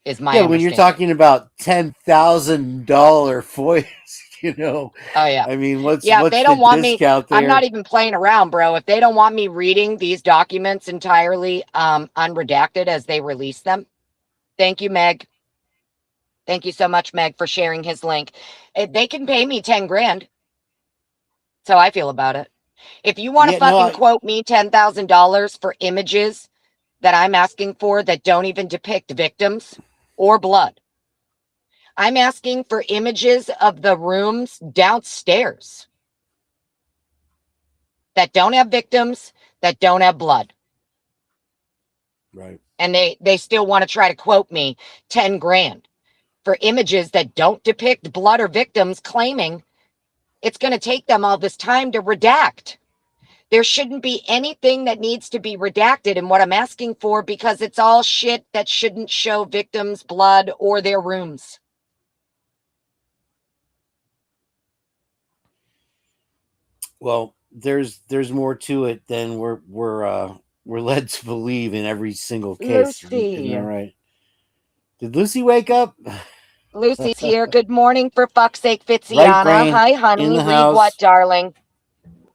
Is my when you're talking about $10,000 FOIAs, Oh yeah. I mean, what's if they don't want me, there? I'm not even playing around, bro. If they don't want me reading these documents entirely unredacted as they release them, thank you, Meg. Thank you so much, Meg, for sharing his link. They can pay me 10 grand. That's how I feel about it. If you want to quote me $10,000 for images that I'm asking for that don't even depict victims or blood, I'm asking for images of the rooms downstairs that don't have victims, that don't have blood. Right. And they still want to try to quote me 10 grand for images that don't depict blood or victims, claiming it's going to take them all this time to redact. There shouldn't be anything that needs to be redacted in what I'm asking for, because it's all shit that shouldn't show victims' blood or their rooms. Well, there's more to it than we're led to believe in every single case. Lucy. Isn't that right? Did Lucy wake up? Lucy's here. Good morning, for fuck's sake, Fitziana. Right, hi, honey. in the Read house. what, darling?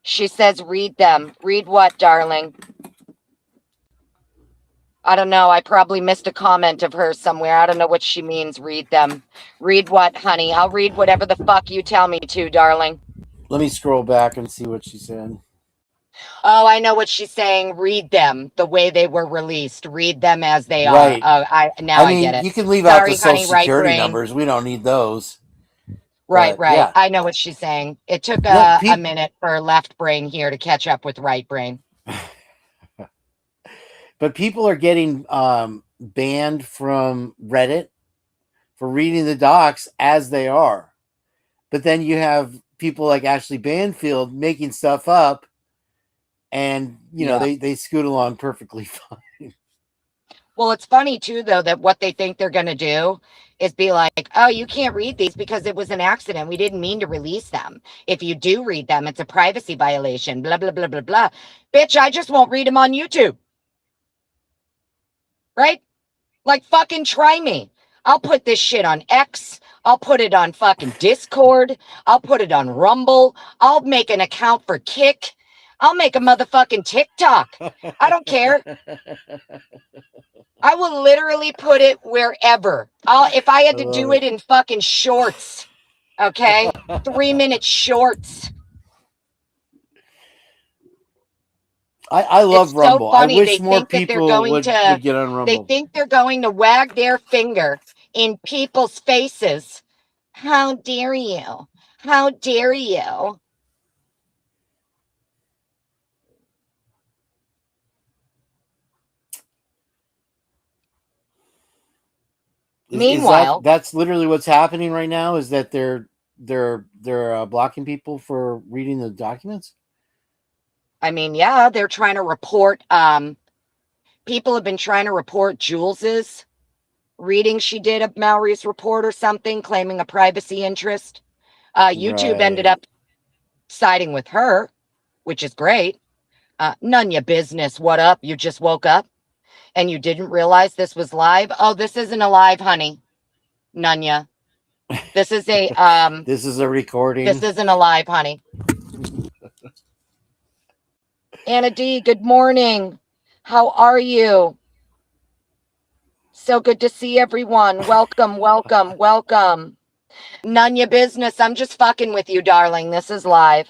She says, read them. Read what, darling? I don't know. I probably missed a comment of hers somewhere. I don't know what she means. Read them. Read what, honey? I'll read whatever the fuck you tell me to, darling. Let me scroll back and see what she said. Oh, I know what she's saying. Read them the way they were released. Read them as they Right. are. I get it. You can leave Sorry, out the honey, social security numbers. We don't need those. Right. Yeah. I know what she's saying. It took a minute for left brain here to catch up with right brain. But people are getting banned from Reddit for reading the docs as they are. But then you have people like Ashley Banfield making stuff up, and they scoot along perfectly fine. Well, it's funny too, though, that what they think they're going to do is be like, oh, you can't read these because it was an accident. We didn't mean to release them. If you do read them, it's a privacy violation, blah, blah, blah, blah, blah. Bitch, I just won't read them on YouTube. Right? Like, fucking try me. I'll put this shit on X. I'll put it on fucking Discord. I'll put it on Rumble. I'll make an account for Kick. I'll make a motherfucking TikTok. I don't care. I will literally put it wherever. If I had to do it in fucking shorts, okay? 3-minute shorts. I love Rumble. So funny. I wish more people would get on Rumble. They think they're going to wag their finger in people's faces. How dare you? How dare you? Meanwhile, that's literally what's happening right now. Is that they're blocking people for reading the documents? I mean, yeah, they're trying to report. People have been trying to report Jules's reading she did of Mallory's report or something, claiming a privacy interest. YouTube ended up siding with her, which is great. None your business. What up? You just woke up and you didn't realize this was live? Oh, this isn't a live, honey. None ya. This is a This is a recording. this isn't a live, honey. Anna D, good morning. How are you? So good to see everyone. Welcome, welcome, welcome. None your business. I'm just fucking with you, darling. This is live.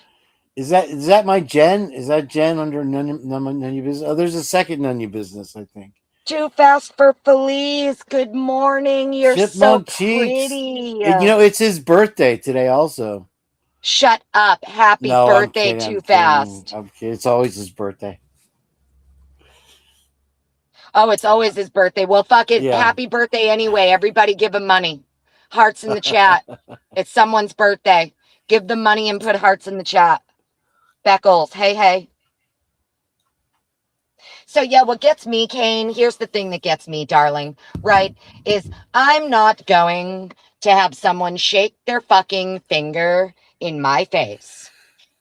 Is that my Jen? Is that Jen under none your business? Oh, there's a second none your business, I think. Too fast for Felice. Good morning. You're Chipmunk so cheeks. pretty. And, it's his birthday today also. Shut up. Happy No, birthday, I'm Too kidding. Fast. I'm kidding. It's always his birthday. Oh, it's always his birthday. Well, fuck it. Yeah. Happy birthday anyway. Everybody give him money. Hearts in the chat. It's someone's birthday. Give them money and put hearts in the chat. Beckles. Hey, hey. So yeah, what gets me, Kane, here's the thing that gets me, darling, right, is I'm not going to have someone shake their fucking finger in my face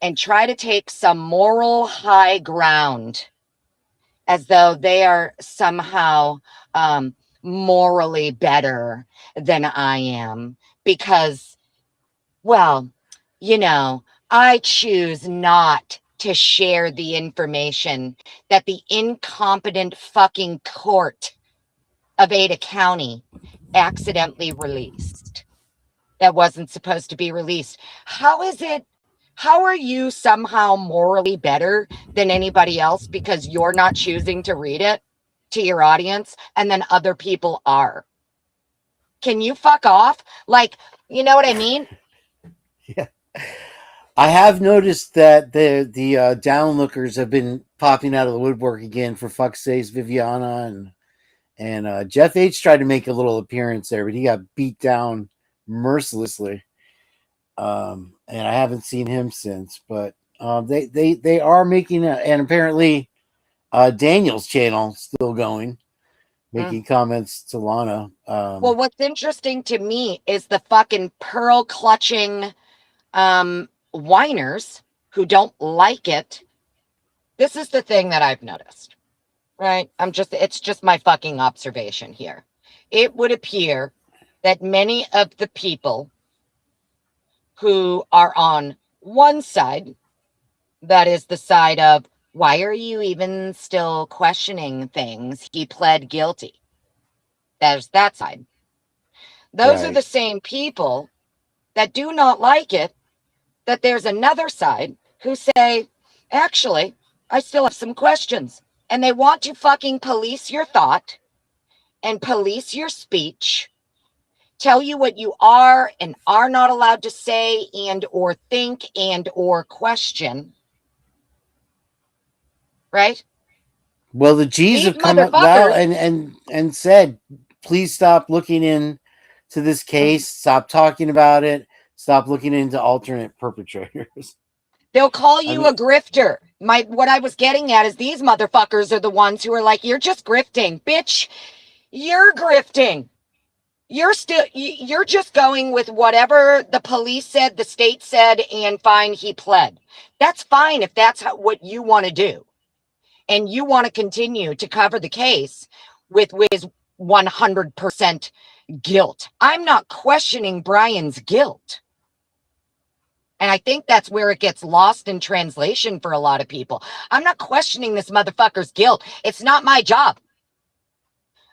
and try to take some moral high ground as though they are somehow morally better than I am because, well, I choose not to share the information that the incompetent fucking court of Ada County accidentally released that wasn't supposed to be released. How are you somehow morally better than anybody else because you're not choosing to read it to your audience and then other people are? Can you fuck off? Like, you know what I mean? Yeah. I have noticed that the downlookers have been popping out of the woodwork again. For fuck's sakes, Viviana and Jeff H tried to make a little appearance there, but he got beat down mercilessly. And I haven't seen him since. But they are making and apparently Daniel's channel still going, making comments to Lana. Well, what's interesting to me is the fucking pearl clutching whiners who don't like it. This is the thing that I've noticed, right? It's just my fucking observation here. It would appear that many of the people who are on one side, that is the side of, why are you even still questioning things? He pled guilty. There's that side. Those are the same people that do not like it, that there's another side who say, actually, I still have some questions. And they want to fucking police your thought and police your speech, tell you what you are and are not allowed to say and or think and or question. Right? Well, the G's have come up now and said, please stop looking in to this case. Stop talking about it. Stop looking into alternate perpetrators. They'll call you a grifter. What I was getting at is these motherfuckers are the ones who are like, you're just grifting. Bitch, you're grifting. You're just going with whatever the police said, the state said, and fine, he pled. That's fine if that's what you want to do. And you want to continue to cover the case with his 100% guilt. I'm not questioning Brian's guilt. And I think that's where it gets lost in translation for a lot of people. I'm not questioning this motherfucker's guilt. It's not my job.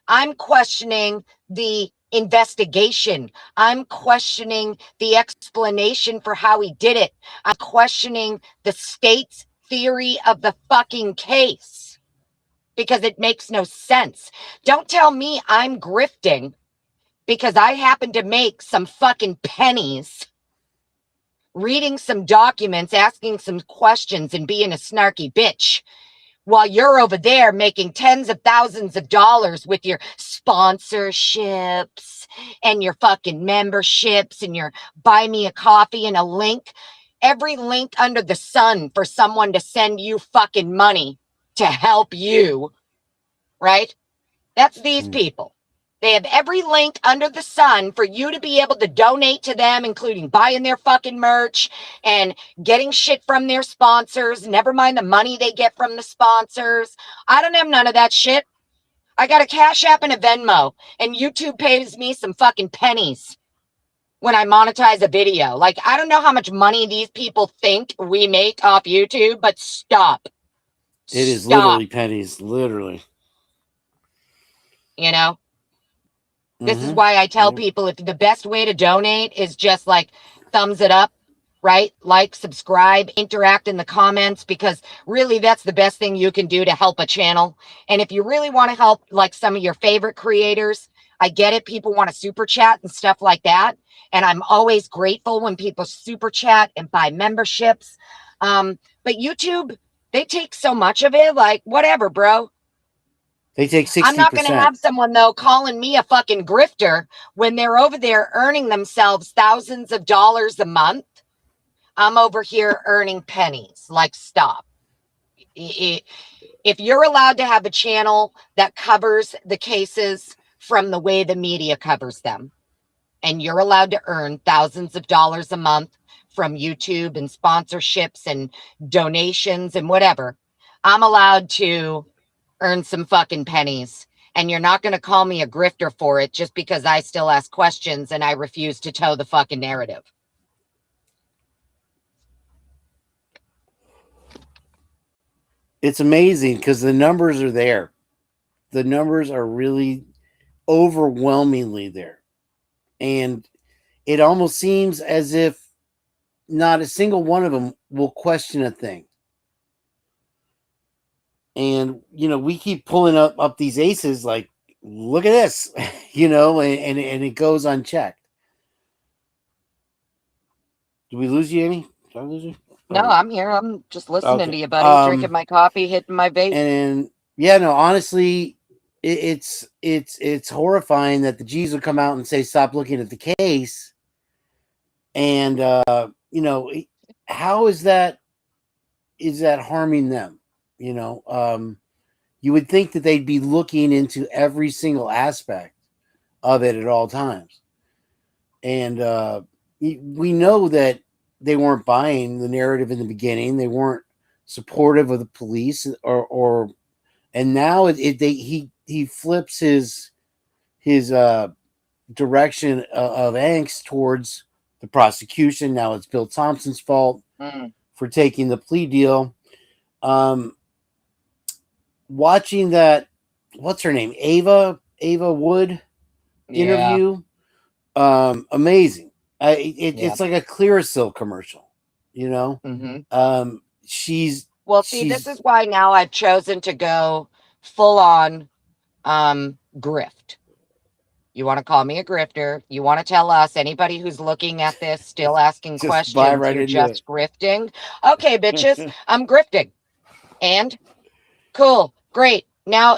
I'm questioning the investigation. I'm questioning the explanation for how he did it. I'm questioning the state's theory of the fucking case because it makes no sense. Don't tell me I'm grifting because I happen to make some fucking pennies reading some documents, asking some questions, and being a snarky bitch while you're over there making tens of thousands of dollars with your sponsorships and your fucking memberships and your buy me a coffee and a link, every link under the sun for someone to send you fucking money to help you, right? That's these people. They have every link under the sun for you to be able to donate to them, including buying their fucking merch and getting shit from their sponsors. Never mind the money they get from the sponsors. I don't have none of that shit. I got a Cash App and a Venmo, and YouTube pays me some fucking pennies. when I monetize a video. Like, I don't know how much money these people think we make off YouTube, but stop. It is Stop. literally pennies, literally. You know? This is why I tell people if the best way to donate is just like thumbs it up, right? Like, subscribe, interact in the comments, because really that's the best thing you can do to help a channel. And if you really want to help like some of your favorite creators, I get it. People want to super chat and stuff like that. And I'm always grateful when people super chat and buy memberships. But YouTube, they take so much of it. Like, whatever, bro. They take 60%. I'm not going to have someone, though, calling me a fucking grifter when they're over there earning themselves thousands of dollars a month. I'm over here earning pennies. Like, stop. If you're allowed to have a channel that covers the cases from the way the media covers them, and you're allowed to earn thousands of dollars a month from YouTube and sponsorships and donations and whatever, I'm allowed to earn some fucking pennies. And you're not going to call me a grifter for it just because I still ask questions and I refuse to toe the fucking narrative. It's amazing because the numbers are there. The numbers are really overwhelmingly there. And it almost seems as if not a single one of them will question a thing. And, you know, we keep pulling up these aces like, look at this, you know, and it goes unchecked. Did we lose you, Amy? Did I lose you? No, I'm here. I'm just listening to you, buddy. Drinking my coffee, hitting my vape. And yeah, no, honestly, it's horrifying that the G's would come out and say, stop looking at the case. And, you know, how is that harming them? You know, you would think that they'd be looking into every single aspect of it at all times. And we know that they weren't buying the narrative in the beginning. They weren't supportive of the police and now he flips his direction of angst towards the prosecution. Now it's Bill Thompson's fault for taking the plea deal. Watching that, what's her name? Ava Wood interview. Amazing. It's like a Clearasil commercial, you know? This is why now I've chosen to go full on grift. You want to call me a grifter? You want to tell us, anybody who's looking at this, still asking questions, you're just grifting? Okay, bitches, I'm grifting. And cool, great. Now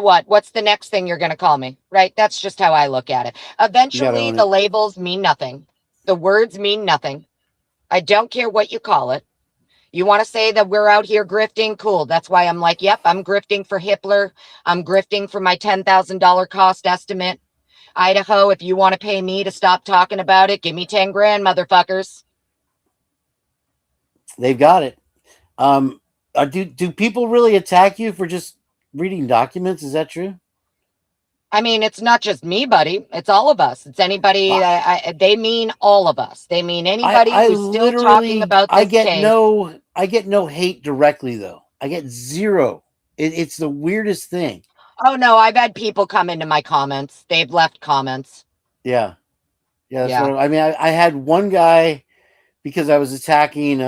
what? What's the next thing you're going to call me? Right? That's just how I look at it. Eventually, the labels mean nothing. The words mean nothing. I don't care what you call it. You want to say that we're out here grifting? Cool. That's why I'm like, yep, I'm grifting for Hitler. I'm grifting for my $10,000 cost estimate. Idaho, if you want to pay me to stop talking about it, give me 10 grand, motherfuckers. They've got it. Do people really attack you for just reading documents? Is that true? I mean, it's not just me, buddy. It's all of us. It's anybody. They mean all of us. They mean anybody who's still talking about this case. I get no hate directly, though. I get zero. It's the weirdest thing. Oh, no. I've had people come into my comments. They've left comments. Yeah. Yeah. I mean, I had one guy because I was attacking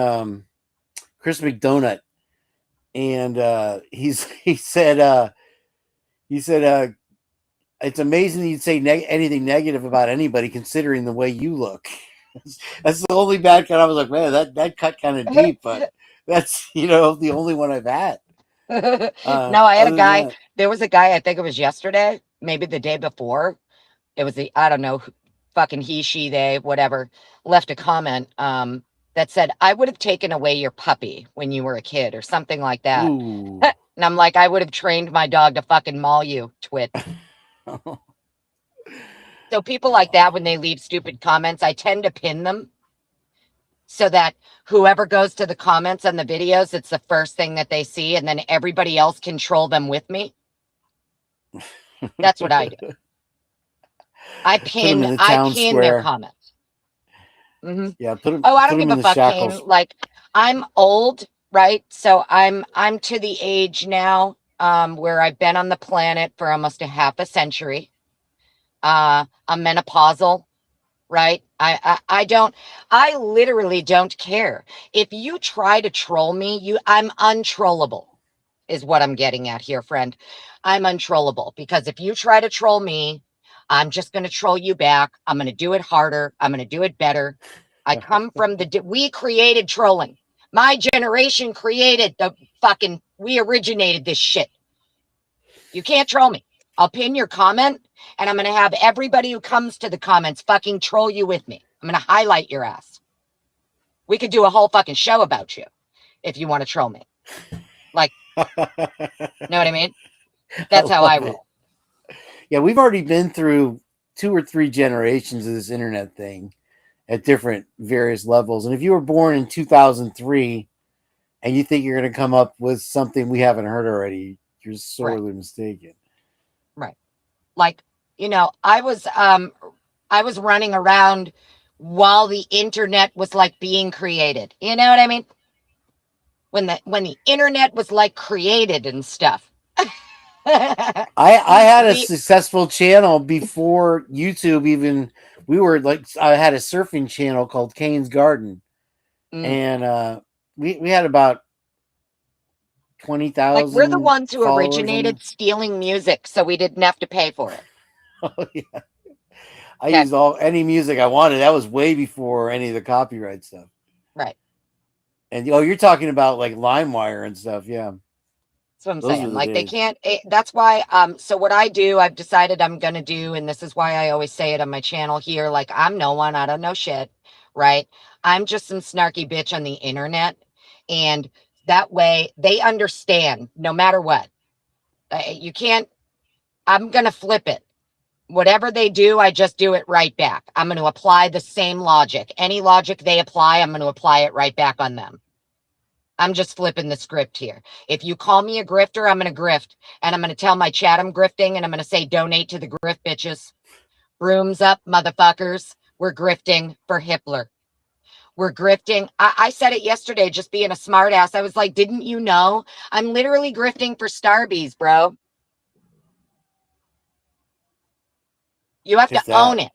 Chris McDonald. And he said, it's amazing that you'd say anything negative about anybody considering the way you look. That's the only bad cut. I was like, man, that cut kind of deep, but that's, you know, the only one I've had. No, I had a guy. There was a guy, I think it was yesterday, maybe the day before. It was I don't know, fucking he, she, they, whatever, left a comment that said, I would have taken away your puppy when you were a kid or something like that. And I'm like, I would have trained my dog to fucking maul you, twit. So people like that, when they leave stupid comments, I tend to pin them so that whoever goes to the comments on the videos, it's the first thing that they see, and then everybody else can troll them with me. That's what I do. I pin their comments. Mm-hmm. Yeah, put him. Oh, I Put don't him give in a the fuck, shackles. Kane. Like, I'm old, right? So I'm to the age now where I've been on the planet for almost a half a century. I'm menopausal, right? I literally don't care. If you try to troll me, I'm untrollable, is what I'm getting at here, friend. I'm untrollable because if you try to troll me, I'm just going to troll you back. I'm going to do it harder. I'm going to do it better. I come from we created trolling. My generation created we originated this shit. You can't troll me. I'll pin your comment and I'm going to have everybody who comes to the comments fucking troll you with me. I'm going to highlight your ass. We could do a whole fucking show about you if you want to troll me. Like, know what I mean? That's I how I love it. roll. Yeah, we've already been through 2 or 3 generations of this internet thing at different various levels. And if you were born in 2003 and you think you're going to come up with something we haven't heard already, you're Right. sorely mistaken. Right. Like, I was running around while the internet was like being created. You know what I mean? When the internet was like created and stuff. I had a we successful channel before YouTube even. We were like, I had a surfing channel called Kane's Garden, and we had about like we're the 20,000 ones who followers on. originated stealing music so we didn't have to pay for it. Oh yeah, I Okay. used any music I wanted. That was way before any of the copyright stuff. Right. And you're talking about like LimeWire and stuff. Yeah, That's what I'm those were saying. the Like they days. can't, that's why, so what I've decided I'm going to do, and this is why I always say it on my channel here, like I'm no one, I don't know shit, right? I'm just some snarky bitch on the internet. And that way they understand no matter what. You can't, I'm going to flip it. Whatever they do, I just do it right back. I'm going to apply the same logic. Any logic they apply, I'm going to apply it right back on them. I'm just flipping the script here. If you call me a grifter, I'm going to grift. And I'm going to tell my chat I'm grifting. And I'm going to say, donate to the grift, bitches. Brooms up, motherfuckers. We're grifting for Hitler. We're grifting. I said it yesterday, just being a smartass. I was like, didn't you know? I'm literally grifting for Starbies, bro. You have to If own that. it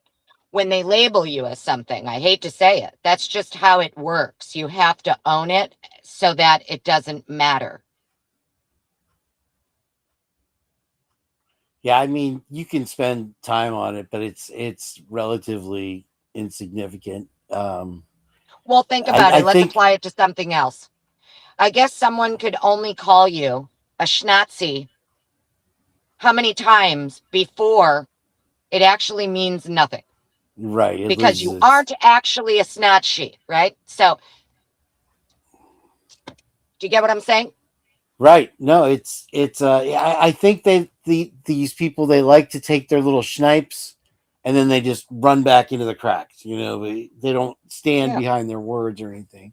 when they label you as something. I hate to say it. That's just how it works. You have to own it so that it doesn't matter. Yeah, I mean, you can spend time on it, but it's relatively insignificant. Well, think about I it. Let's think apply it to something else. I guess someone could only call you a schnazi how many times before it actually means nothing? right. It Because loses you its aren't actually a snatchy, right? So, do you get what I'm saying? right. No, it's. I think these people, they like to take their little snipes, and then they just run back into the cracks. They don't stand Yeah. behind their words or anything.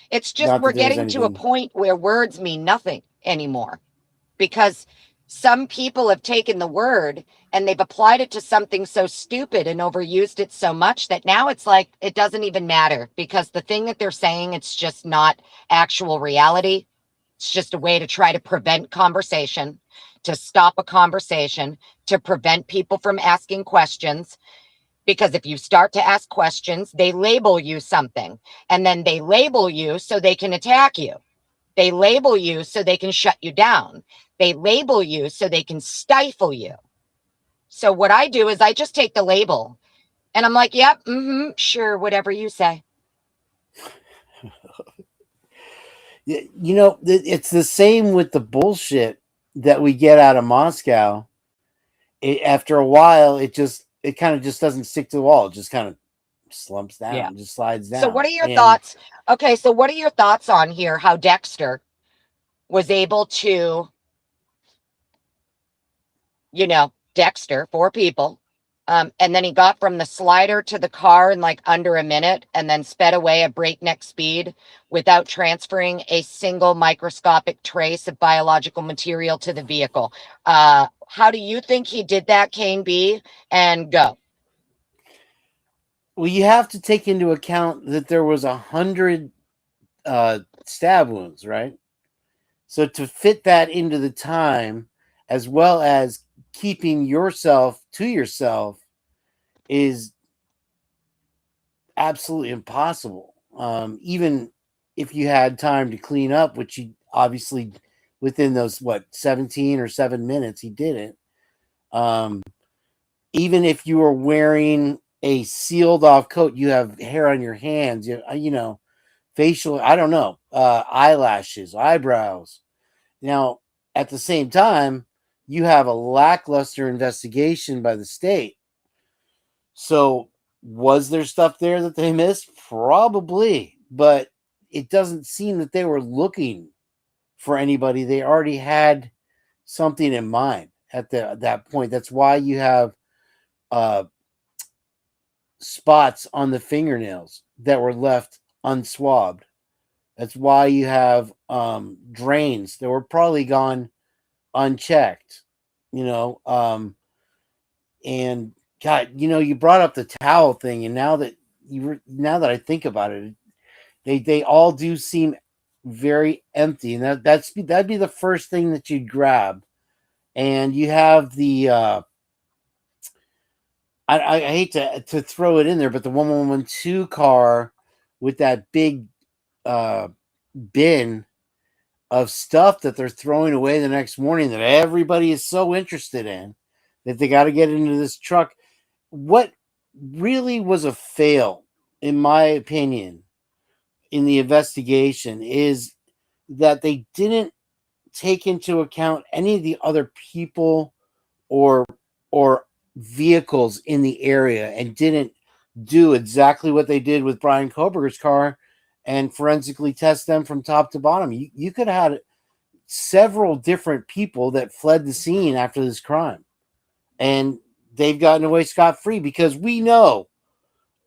It's just Not we're that there's getting to a anything. point where words mean nothing anymore because some people have taken the word and they've applied it to something so stupid and overused it so much that now it's like it doesn't even matter because the thing that they're saying, it's just not actual reality. It's just a way to try to prevent conversation, to stop a conversation, to prevent people from asking questions. Because if you start to ask questions, they label you something, and then they label you so they can attack you. They label you so they can shut you down. They label you so they can stifle you. So what I do is I just take the label and I'm like, yep, sure, whatever you say. It's the same with the bullshit that we get out of Moscow. After a while, it kind of just doesn't stick to the wall. It just kind of slumps Yeah. down, just slides So what down. are your And thoughts? Okay, so what are your thoughts on here how Dexter was able to, Dexter, 4 people. And then he got from the slider to the car in like under a minute and then sped away at breakneck speed without transferring a single microscopic trace of biological material to the vehicle. How do you think he did that, Kane B? And go. Well, you have to take into account that there was 100 stab wounds, right? So to fit that into the time, as well as keeping yourself to yourself, is absolutely impossible. Even if you had time to clean up, which you obviously within those 17 or 7 minutes he didn't. Even if you were wearing a sealed off coat, you have hair on your hands, facial, I don't know, eyelashes, eyebrows. Now, at the same time, you have a lackluster investigation by the state. So, was there stuff there that they missed? Probably, but it doesn't seem that they were looking for anybody. They already had something in mind at that point. That's why you have spots on the fingernails that were left unswabbed. That's why you have drains that were probably gone unchecked, and God, you brought up the towel thing, and now that I think about it, they all do seem very empty, and that'd be the first thing that you'd grab. And you have the I hate to throw it in there, but the 112 car with that big bin of stuff that they're throwing away the next morning that everybody is so interested in that they got to get into this truck. What really was a fail, in my opinion, in the investigation is that they didn't take into account any of the other people or vehicles in the area, and didn't do exactly what they did with Brian Koberger's car and forensically test them from top to bottom. You could have had several different people that fled the scene after this crime, and they've gotten away scot-free, because we know,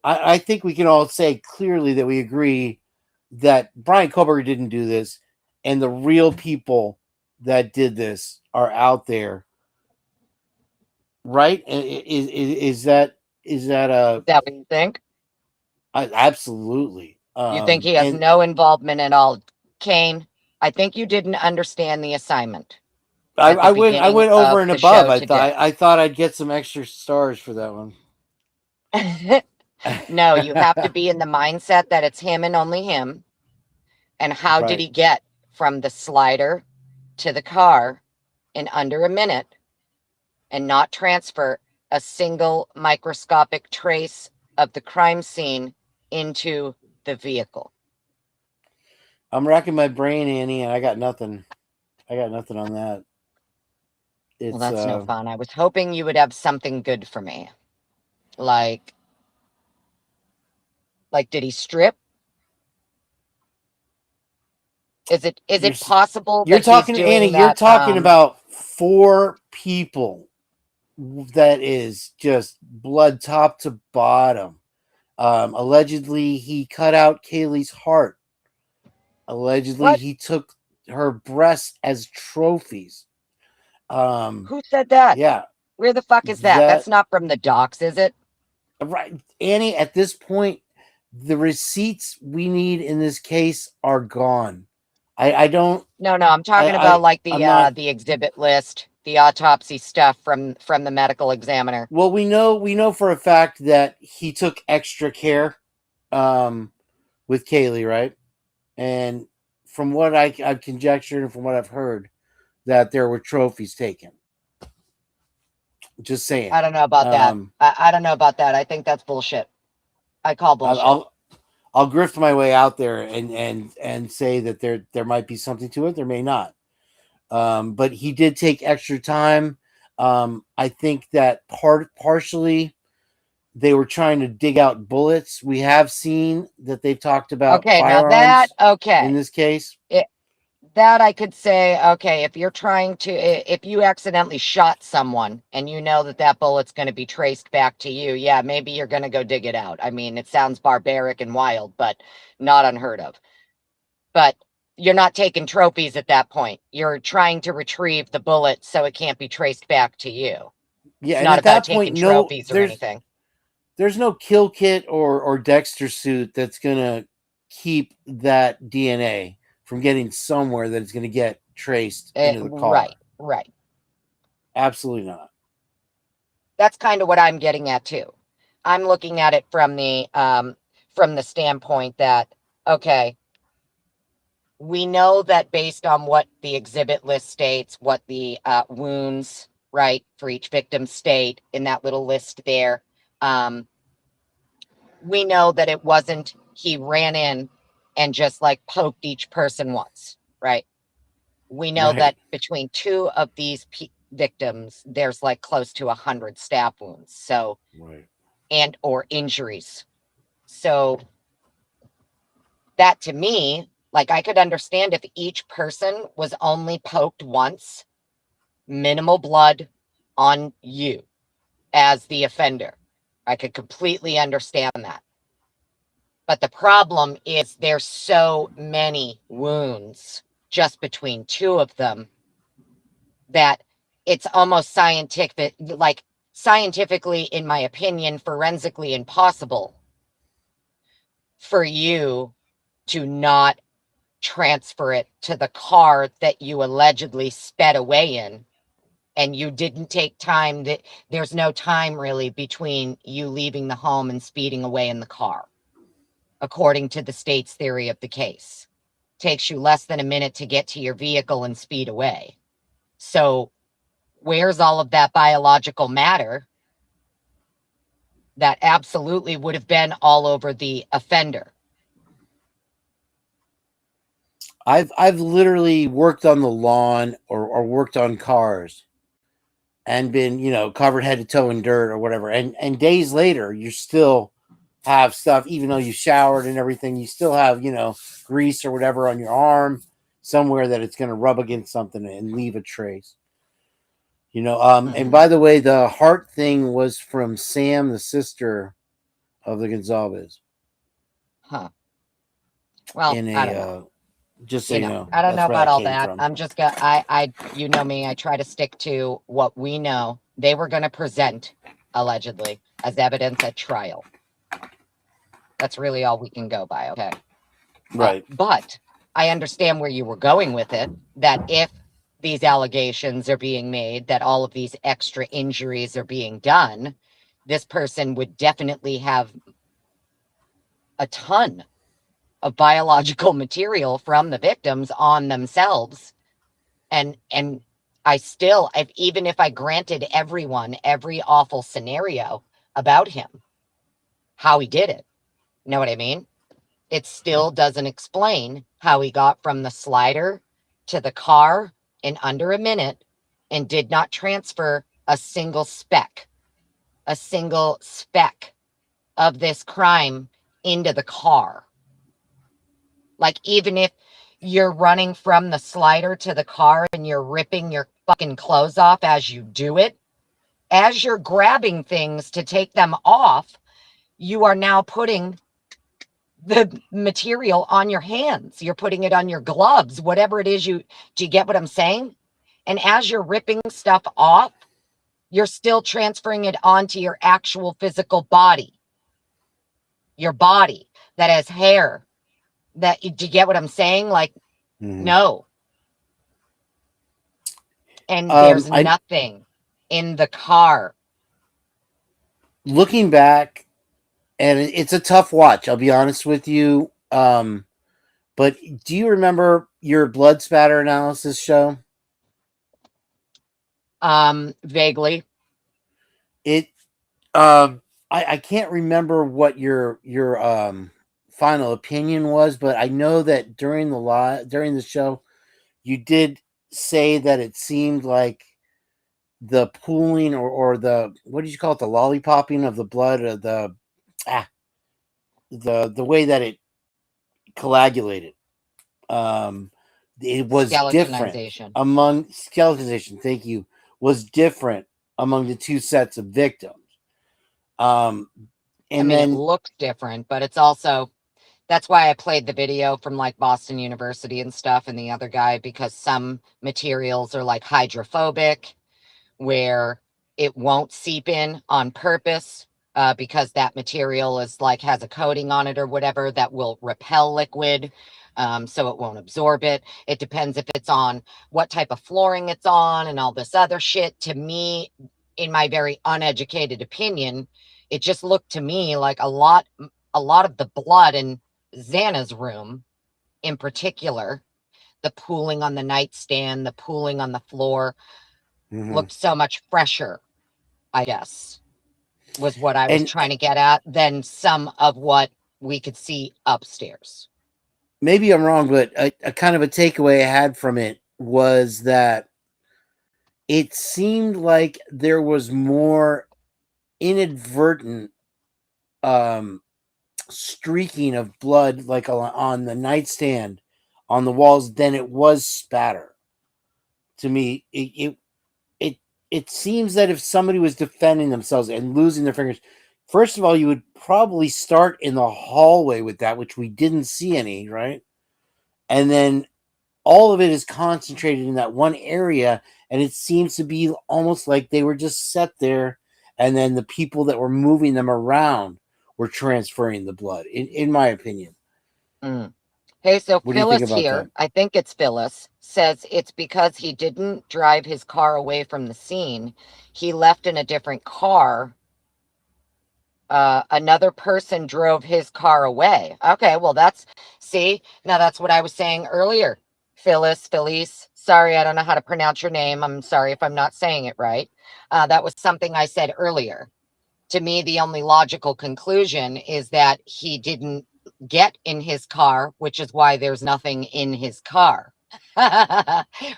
I think we can all say clearly that we agree that Brian Koberger didn't do this, and the real people that did this are out there, right? Is that Is that what you think? absolutely? You think he has And no involvement at all? Kane, I think you didn't understand the assignment at the I beginning went over of and the above. show today. I thought I'd get some extra stars for that one. No, you have to be in the mindset that it's him and only him. And how did Right. he get from the slider to the car in under a minute and not transfer a single microscopic trace of the crime scene into the vehicle? I'm racking my brain, Annie, and I got nothing. I got nothing on that. Well, It's that's no fun. I was hoping you would have something good for me. Like did he strip? Is you're it possible you're that he's talking, Annie. doing You're that? talking about 4 people that is just blood top to bottom. Allegedly, he cut out Kaylee's heart. Allegedly, What? he took her breasts as trophies. Who said that? Yeah, Where the fuck is that? That's that not from the docs, is it? right, Annie. At this point, the receipts we need in this case are gone. I don't. No, I'm talking about like I'm not. the exhibit list, the autopsy stuff from the medical examiner. Well, we know for a fact that he took extra care with Kaylee, right? And from what I've conjectured and from what I've heard, that there were trophies taken. Just saying. I don't know about that. I don't know about that. I think that's bullshit. I call bullshit. I'll grift my way out there and say that there might be something to it. There may not. But he did take extra time. I think that partially they were trying to dig out bullets. We have seen that they've talked about Okay, now that firearms in this case. that I could say, okay, if you're trying to, if you accidentally shot someone and you know that bullet's going to be traced back to you, yeah, maybe you're going to go dig it out. I mean, it sounds barbaric and wild, but not unheard of. But you're not taking trophies at that point. You're trying to retrieve the bullet so it can't be traced back to you. Yeah, It's and not at about that point, taking no, trophies or anything. there's no kill kit or Dexter suit that's gonna keep that DNA from getting somewhere that it's gonna get traced into the car. Right. Absolutely not. That's kind of what I'm getting at too. I'm looking at it from the standpoint that, okay, we know that based on what the exhibit list states, what the wounds, right, for each victim state in that little list there, we know that it wasn't he ran in and just like poked each person once, right? We know Right. that between two of these victims, there's like close to 100 stab wounds, so Right. and or injuries. So that to me, like I could understand if each person was only poked once, minimal blood on you as the offender. I could completely understand that. But the problem is there's so many wounds just between two of them that it's almost scientific, like scientifically, in my opinion, forensically impossible for you to not transfer it to the car that you allegedly sped away in. And you didn't take time, that there's no time really between you leaving the home and speeding away in the car, according to the state's theory of the case. Takes you less than a minute to get to your vehicle and speed away. So where's all of that biological matter that absolutely would have been all over the offender? I've literally worked on the lawn or worked on cars and been, covered head to toe in dirt or whatever. And days later, you still have stuff, even though you showered and everything, you still have, grease or whatever on your arm somewhere that it's going to rub against something and leave a trace. And by the way, the heart thing was from Sam, the sister of the Gonzalez. Huh. Well, In I don't know. just so you know, I don't that's know where about that all came that. from. I'm just gonna, you know me, I try to stick to what we know they were going to present allegedly as evidence at trial. That's really all we can go by. Okay. Right. But I understand where you were going with it, that if these allegations are being made, that all of these extra injuries are being done, this person would definitely have a ton of biological material from the victims on themselves. And even if I granted everyone every awful scenario about him, how he did it, you know what I mean? It still doesn't explain how he got from the slider to the car in under a minute and did not transfer a single speck of this crime into the car. Like, even if you're running from the slider to the car and you're ripping your fucking clothes off as you do it, as you're grabbing things to take them off, you are now putting the material on your hands. You're putting it on your gloves, whatever it is. Do you get what I'm saying? And as you're ripping stuff off, you're still transferring it onto your actual physical body. Your body that has hair. Do you get what I'm saying? Like, no. And there's nothing in the car. Looking back, and it's a tough watch, I'll be honest with you. But do you remember your blood spatter analysis show? Vaguely. It I can't remember what your final opinion was, but I know that during the show you did say that it seemed like the pooling or the, what did you call it, the lollipopping of the blood, or the way that it coagulated, it was different among skeletonization. Thank you. Was different among the two sets of victims. And it looks different, but it's also, that's why I played the video from like Boston University and stuff and the other guy, because some materials are like hydrophobic, where it won't seep in on purpose. because that material is like has a coating on it or whatever that will repel liquid. So it won't absorb it. It depends if it's on what type of flooring it's on and all this other shit. To me, in my very uneducated opinion, it just looked to me like a lot of the blood in Xana's room in particular, the pooling on the nightstand, the pooling on the floor, looked so much fresher, I guess, was what I was And trying to get at, than some of what we could see upstairs. maybe I'm wrong, but a kind of a takeaway I had from it was that it seemed like there was more inadvertent streaking of blood, like on the nightstand, on the walls, than it was spatter. To me, it seems that if somebody was defending themselves and losing their fingers, first of all, you would probably start in the hallway with that, which we didn't see any, right? And then all of it is concentrated in that one area, and it seems to be almost like they were just set there, and then the people that were moving them around were transferring the blood, in my opinion. Hey, so What do you think Phyllis about that? here, I think it's Phyllis, says it's because he didn't drive his car away from the scene. He left in a different car. Another person drove his car away. Okay, well, now that's what I was saying earlier. Felice. Sorry, I don't know how to pronounce your name. I'm sorry if I'm not saying it right. That was something I said earlier. To me, the only logical conclusion is that he didn't get in his car, which is why there's nothing in his car.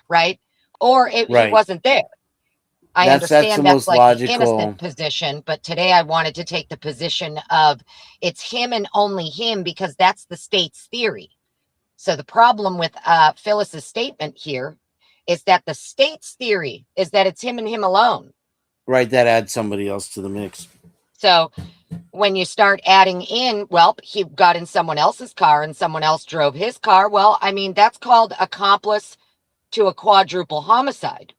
Right? Or he Right. wasn't there. I That's the understand that's most like the logical. innocent position, but today I wanted to take the position of it's him and only him because that's the state's theory. So the problem with Phyllis's statement here is that the state's theory is that it's him and him alone. Right, that adds somebody else to the mix. So when you start adding in, well, he got in someone else's car and someone else drove his car. Well, I mean, that's called accomplice to a quadruple homicide.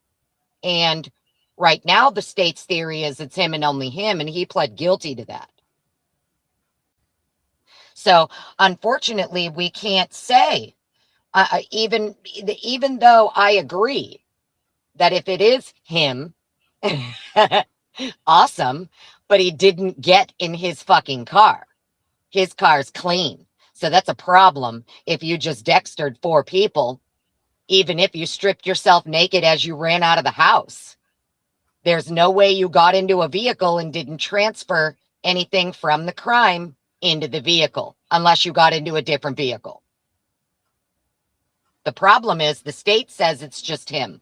And right now, the state's theory is it's him and only him, and he pled guilty to that. So unfortunately, we can't say, even though I agree that if it is him, awesome, but he didn't get in his fucking car. His car's clean. So that's a problem if you just Dextered 4 people, even if you stripped yourself naked as you ran out of the house. There's no way you got into a vehicle and didn't transfer anything from the crime into the vehicle unless you got into a different vehicle. The problem is the state says it's just him.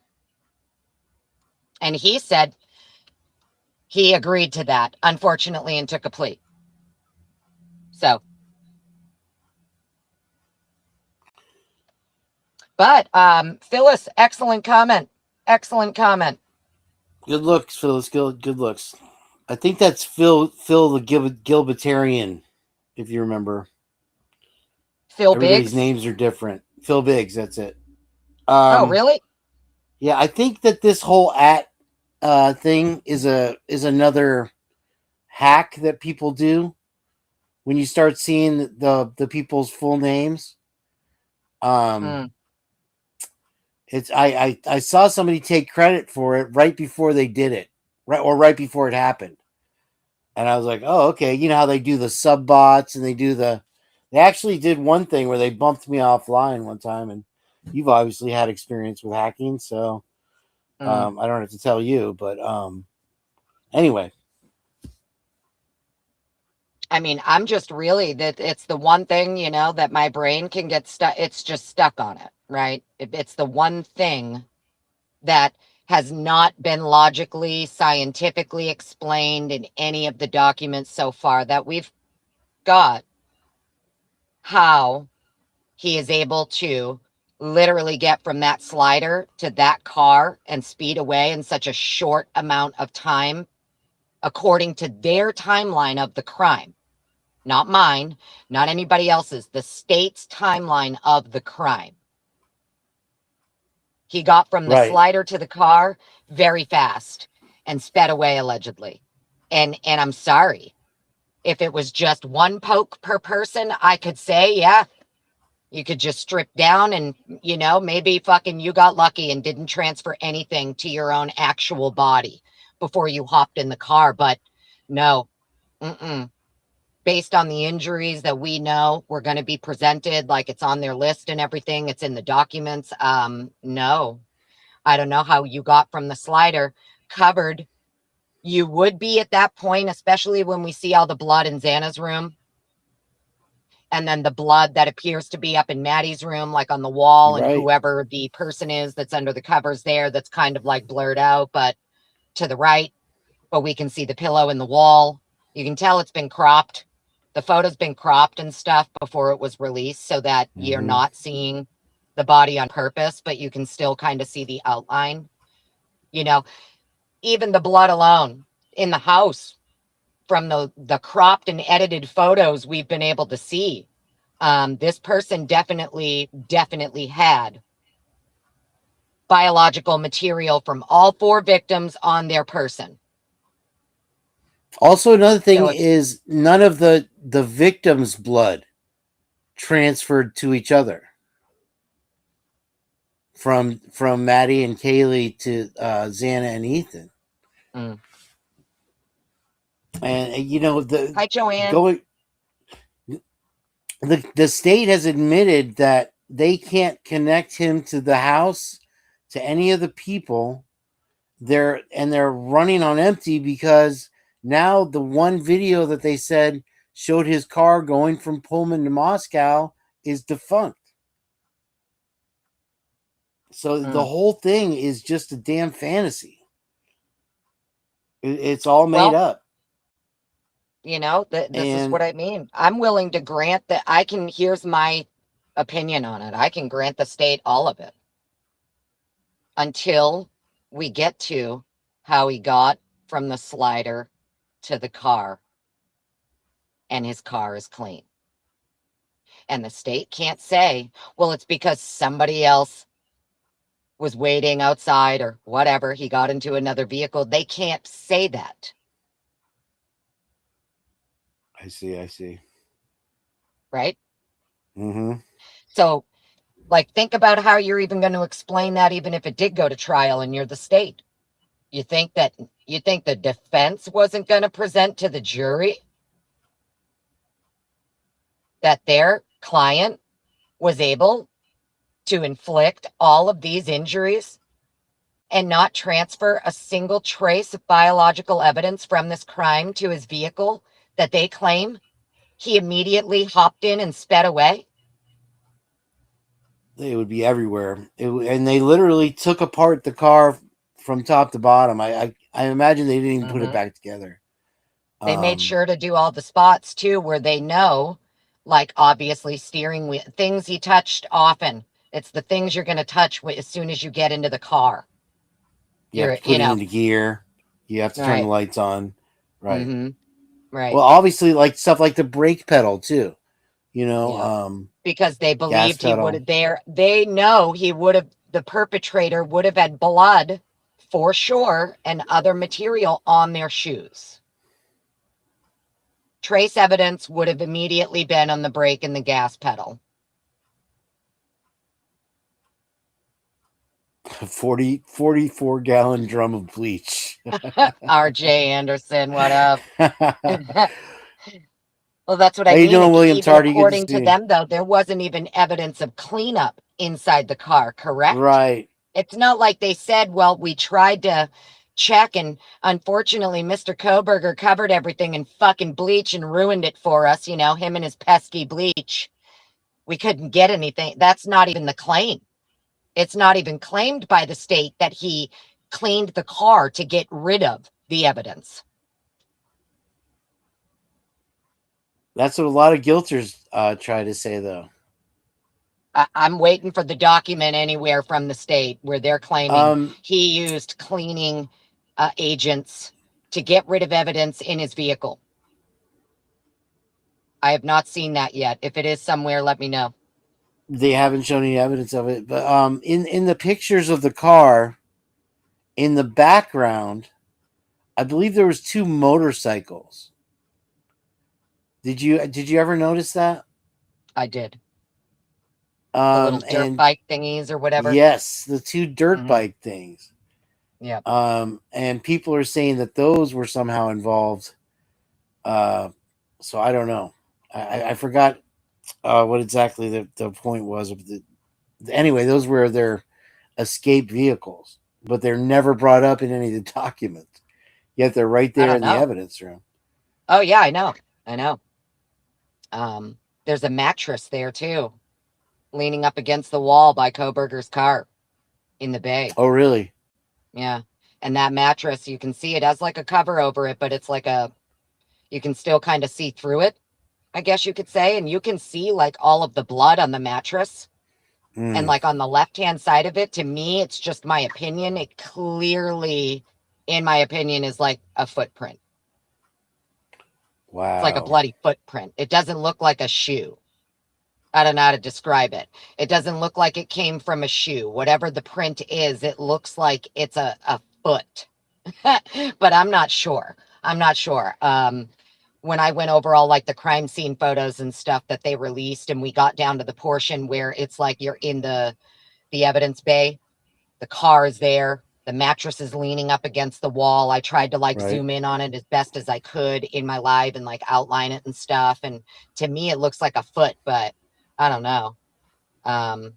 And he said he agreed to that, unfortunately, and took a plea. So, but Phyllis, excellent comment. Excellent comment. Good looks, Phyllis. Good looks. I think that's Phil the Gilbertarian, if you remember. Phil Everybody's Biggs. names are different. Phil Biggs, that's it. Oh, really? Yeah, I think that this whole thing is another hack that people do when you start seeing the people's full names. It's I saw somebody take credit for it right before they did it, right before it happened. And I was like, oh, okay. You know how they do the sub bots and they actually did one thing where they bumped me offline one time, and you've obviously had experience with hacking, so I don't have to tell you, but anyway. I mean, I'm just really that it's the one thing, that my brain can get stuck. It's just stuck on it, right? It's the one thing that has not been logically, scientifically explained in any of the documents so far that we've got, how he is able to literally get from that slider to that car and speed away in such a short amount of time, according to their timeline of the crime. Not mine, not anybody else's, the state's timeline of the crime. He got from the Right. slider to the car very fast and sped away, allegedly. And I'm sorry. If it was just one poke per person, I could say, yeah, you could just strip down and, maybe fucking you got lucky and didn't transfer anything to your own actual body before you hopped in the car. But no, based on the injuries that we know were going to be presented, like it's on their list and everything, it's in the documents. No, I don't know how you got from the slider covered. You would be at that point, especially when we see all the blood in Xana's room. And then the blood that appears to be up in Maddie's room, like on the wall, and Right. whoever the person is that's under the covers there, that's kind of like blurred out, but to the right, but we can see the pillow in the wall. You can tell it's been cropped. The photo's been cropped and stuff before it was released so that you're not seeing the body on purpose, but you can still kind of see the outline. Even the blood alone in the house from the cropped and edited photos we've been able to see, this person definitely had biological material from all 4 victims on their person. Also, another thing is none of the victims' blood transferred to each other from Maddie and Kaylee to Xana and Ethan. And hi Joanne. The state has admitted that they can't connect him to the house, to any of the people. They're running on empty because now the one video that they said showed his car going from Pullman to Moscow is defunct. So the whole thing is just a damn fantasy. It's all made up. This is what I mean. I'm willing to grant that here's my opinion on it. I can grant the state all of it until we get to how he got from the slider to the car and his car is clean. And the state can't say, well, it's because somebody else was waiting outside or whatever. He got into another vehicle. They can't say that. I see. Right? Mm-hmm. So, think about how you're even going to explain that, even if it did go to trial and you're the state. You think the defense wasn't going to present to the jury that their client was able to inflict all of these injuries and not transfer a single trace of biological evidence from this crime to his vehicle that they claim he immediately hopped in and sped away? They would be everywhere. And they literally took apart the car from top to bottom. I imagine they didn't even put it back together. They made sure to do all the spots too, where they know, like obviously steering wheel, things he touched often. It's the things you're going to touch as soon as you get into the car. You have to put it into gear. You have to turn the lights on. Right. Right. Well, obviously, like stuff like the brake pedal too. Because they believed he would have they know he would have, the perpetrator would have had blood for sure and other material on their shoes. Trace evidence would have immediately been on the brake and the gas pedal. 44-gallon drum of bleach. RJ Anderson, what up? Well, that's what I mean. How you doing, William Tardy? According to them, though, there wasn't even evidence of cleanup inside the car, correct? Right. It's not like they said, well, we tried to check and unfortunately Mr. Koberger covered everything in fucking bleach and ruined it for us, him and his pesky bleach. We couldn't get anything. That's not even the claim. It's not even claimed by the state that he cleaned the car to get rid of the evidence. That's what a lot of guilters try to say, though. I'm waiting for the document anywhere from the state where they're claiming he used cleaning agents to get rid of evidence in his vehicle. I have not seen that yet. If it is somewhere, let me know. They haven't shown any evidence of it, but in the pictures of the car, in the background, I believe there was 2 motorcycles. Did you ever notice that? I did. The little dirt And bike thingies or whatever. yes, the two dirt Hmm. bike things. Yeah. And people are saying that those were somehow involved. So I don't know. I forgot what exactly the point was of the. Anyway, those were their escape vehicles, but they're never brought up in any of the documents. Yet they're right I there don't in the know. evidence room. Oh yeah, I know. I know. There's a mattress there too, leaning up against the wall by Koberger's car in the bay. Oh, really? Yeah. And that mattress, you can see it has like a cover over it, but it's like you can still kind of see through it, I guess you could say. And you can see like all of the blood on the mattress. And Mm, like on the left hand side of it, to me, it's just my opinion. It clearly, in my opinion, is like a footprint. It's like a wow. bloody footprint. It doesn't look like a shoe. I don't know how to describe it. It doesn't look like it came from a shoe. Whatever the print is, it looks like it's a foot. But I'm not sure. I'm not sure. When I went over all like the crime scene photos and stuff that they released, and we got down to the portion where it's like you're in the evidence bay, the car is there, the mattress is leaning up against the wall. I tried to like Right. zoom in on it as best as I could in my live and like outline it and stuff. And to me, it looks like a foot, but I don't know. Um,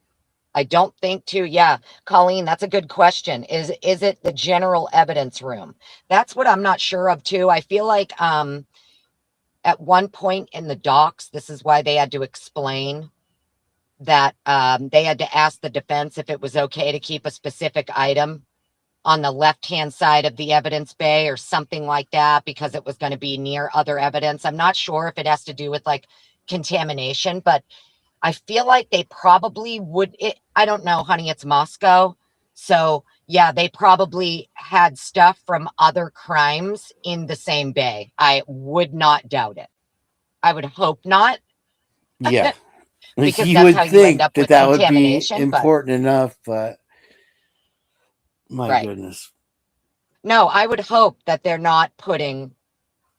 I don't think to, yeah, Colleen, that's a good question. Is it the general evidence room? That's what I'm not sure of too. I feel like at one point in the docs, this is why they had to explain that they had to ask the defense if it was okay to keep a specific item on the left-hand side of the evidence bay or something like that because it was going to be near other evidence. I'm not sure if it has to do with like contamination, but I feel like they probably would. I don't know, honey, it's Moscow. So, yeah, they probably had stuff from other crimes in the same bay. I would not doubt it. I would hope not, Yeah. because You that's would how you end think up that with that would be contamination. But, important enough, but my right. goodness. No, I would hope that they're not putting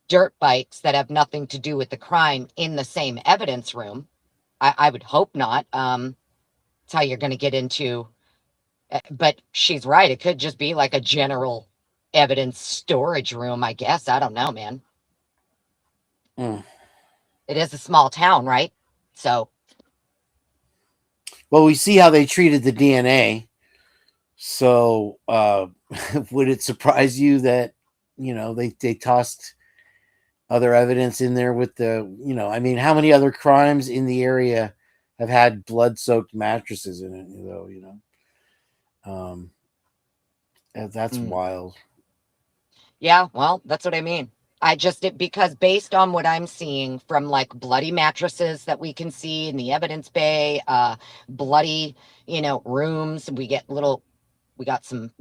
dirt bikes that have nothing to do with the crime in the same evidence room. I would hope not. It's how you're going to get into. But she's right. It could just be like a general evidence storage room, I guess. I don't know, man. Mm. It is a small town, right? So, Well, we see how they treated the DNA. So, would it surprise you that they tossed other evidence in there with I mean, how many other crimes in the area have had blood-soaked mattresses in it? Um, that's mm, wild. yeah, well, that's what I mean. Because based on what I'm seeing from like bloody mattresses that we can see in the evidence bay, bloody, rooms, we got some,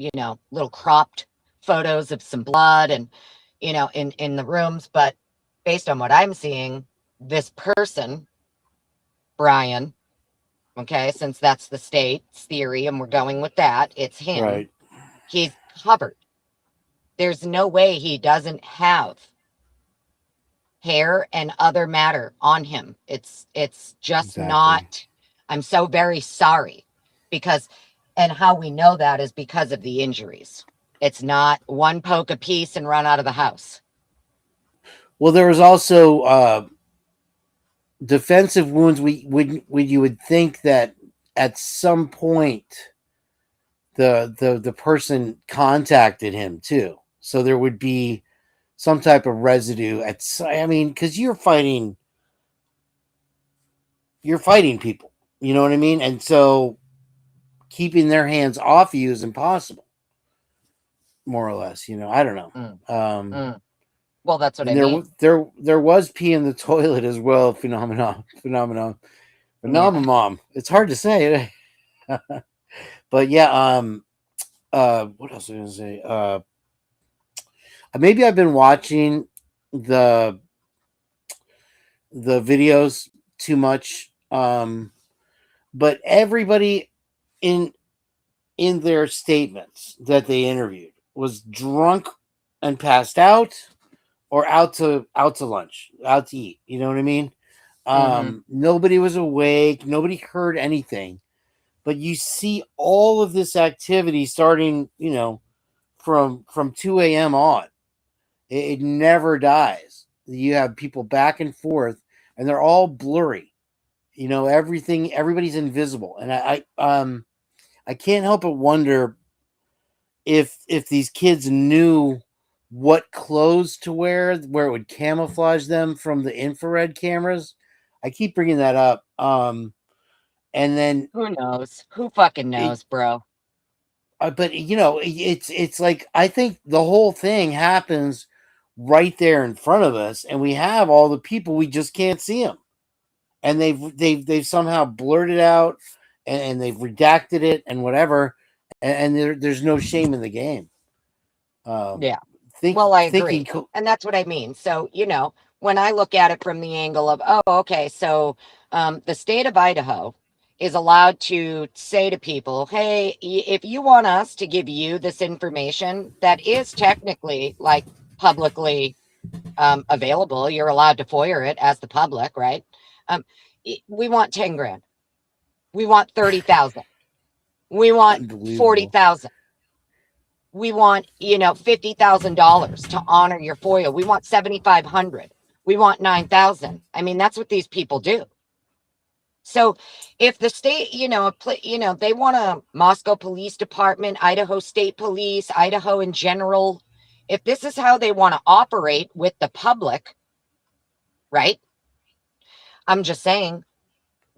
little cropped photos of some blood and, in the rooms. But based on what I'm seeing, this person, Brian, okay, since that's the state's theory and we're going with that, it's him. Right. He's covered. There's no way he doesn't have hair and other matter on him. It's just Exactly. not. I'm so very sorry because, and how we know that is because of the injuries. It's not one poke apiece and run out of the house. Well, there was also defensive wounds. You would think that at some point the person contacted him too, so there would be some type of residue I mean, because you're fighting people, you know what I mean, and so keeping their hands off you is impossible, more or less. I don't know. Mm, um mm. Well, that's what I and mean. there was pee in the toilet as well. Yeah. Phenomenon. It's hard to say. But yeah, what else was I gonna say? Maybe I've been watching the videos too much. But everybody in their statements that they interviewed was drunk and passed out, or out to lunch, out to eat. You know what I mean? Mm-hmm. Nobody was awake. Nobody heard anything. But you see all of this activity starting, from 2 a.m. on. It never dies. You have people back and forth, and they're all blurry. Everybody's invisible, and I can't help but wonder if these kids knew what clothes to wear, where it would camouflage them from the infrared cameras. I keep bringing that up. And then Who knows? Who fucking it, knows, bro? but it's like I think the whole thing happens right there in front of us, and we have all the people, we just can't see them, and they've somehow blurted out, and they've redacted it and whatever, and there's no shame in the game. Um, Yeah. Well, I agree. thinking, And that's what I mean. So, when I look at it from the angle of, oh, okay, so the state of Idaho is allowed to say to people, hey, if you want us to give you this information that is technically like publicly available, you're allowed to FOIA it as the public, right? Um, we want 10 grand. We want 30,000. We want unbelievable. 40,000. We want, $50,000 to honor your FOIA. We want 7,500. We want 9,000. I mean, that's what these people do. So if the state, they want a Moscow Police Department, Idaho State Police, Idaho in general, if this is how they want to operate with the public, right? I'm just saying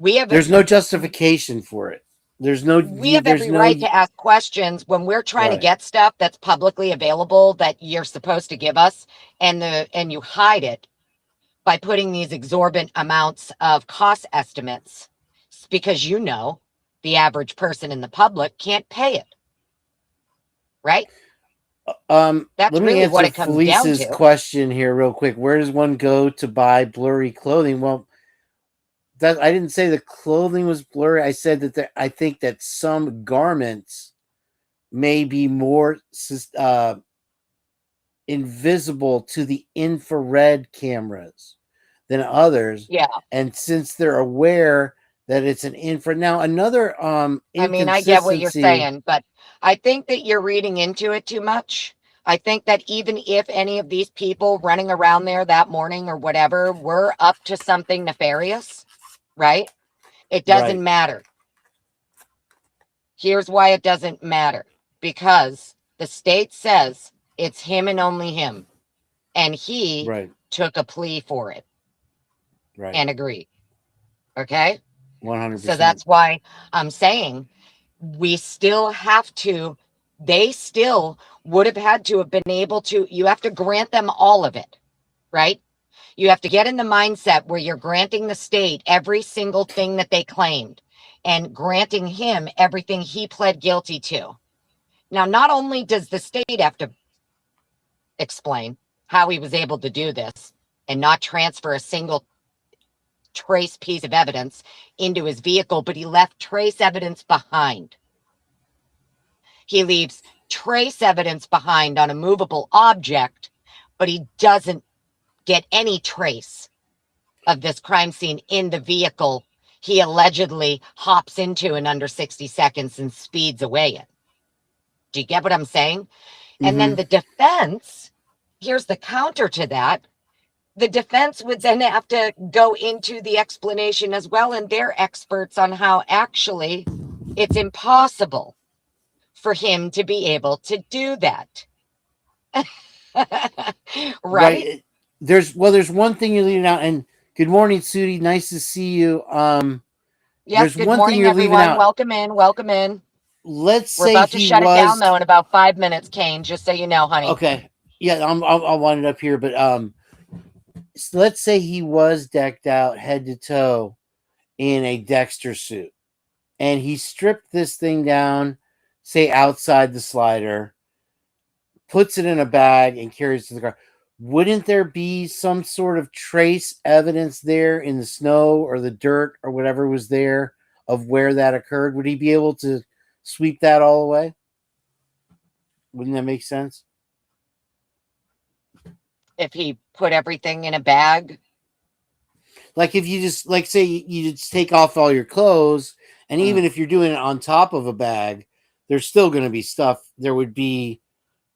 There's no justification for it. we have There's every no right to ask questions when we're trying to right. get stuff that's publicly available that you're supposed to give us, and you hide it by putting these exorbitant amounts of cost estimates because the average person in the public can't pay it, right? That's Let me really what answer it comes down Felice's to. question here real quick. Where does one go to buy blurry clothing? Well, that I didn't say the clothing was blurry. I said that I think that some garments may be more invisible to the infrared cameras than others, Yeah. and since they're aware that it's an infrared. Now, another I mean, I get what you're inconsistency. saying, but I think that you're reading into it too much. I think that even if any of these people running around there that morning or whatever were up to something nefarious, right? It doesn't Right, matter. Here's why it doesn't matter. Because the state says it's him and only him. And he right, took a plea for it right. and agreed. Okay. So 100%. that's why I'm saying we still have to, they still would have had to have been able to, you have to grant them all of it, right? You have to get in the mindset where you're granting the state every single thing that they claimed and granting him everything he pled guilty to. Now, not only does the state have to explain how he was able to do this and not transfer a single trace piece of evidence into his vehicle, but he left trace evidence behind. He leaves trace evidence behind on a movable object, but he doesn't get any trace of this crime scene in the vehicle he allegedly hops into in under 60 seconds and speeds away in. Do you get what I'm saying? And then Mm-hmm. the defense, here's the counter to that. The defense would then have to go into the explanation as well, and they're experts on how actually it's impossible for him to be able to do that. Right? Right. There's one thing you're leaving out, and good morning, Sudie. Nice to see you. Yep. There's Good one thing morning, you're leaving everyone. out. Welcome in. Welcome in. Let's We're say about to he shut it down, was though, in about 5 minutes, Kane, just so you know, honey. okay. Yeah, I'll wind it up here, but let's say he was decked out head to toe in a Dexter suit, and he stripped this thing down, say outside the slider, puts it in a bag, and carries it to the car. Wouldn't there be some sort of trace evidence there in the snow or the dirt or whatever was there of where that occurred? Would he be able to sweep that all away? Wouldn't that make sense? If he put everything in a bag? Like if you just like say you just take off all your clothes, and even if you're doing it on top of a bag, there's still going to be stuff. There would be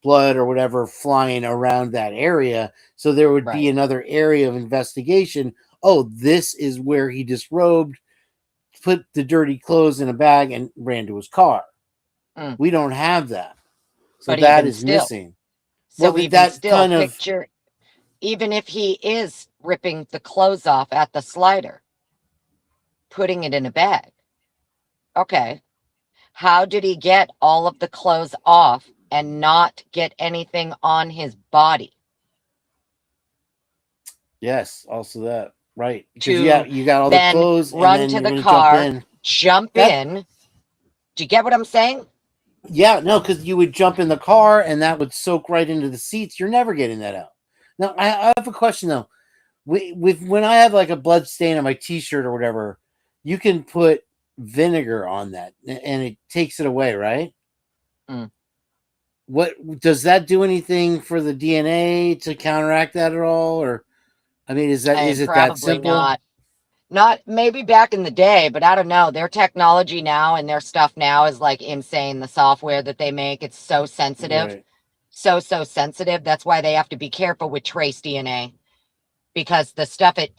blood or whatever flying around that area, so there would be Right. another area of investigation. Oh, this is where he disrobed, put the dirty clothes in a bag, and ran to his car. Mm. We don't have that, so But that even is still, missing. Well, so even that still, kind of picture, even if he is ripping the clothes off at the slider, putting it in a bag. Okay. How did he get all of the clothes off and not get anything on his body? yes, also that right because To you got all the then clothes, and run then to you're the going to jump car, in. jump That in. Do you get what I'm saying? Yeah, no, because you would jump in the car and that would soak right into the seats. You're never getting that out. Now, I have a question though. With when I have like a blood stain on my T-shirt or whatever, you can put vinegar on that and it takes it away, right? Mm. What does that do anything for the DNA to counteract that at all? Or I mean, is And it that probably simple? not. Not maybe back in the day, but I don't know. Their technology now and their stuff now is like insane. The software that they make, it's so sensitive. Right. So sensitive. That's why they have to be careful with trace DNA. Because the stuff it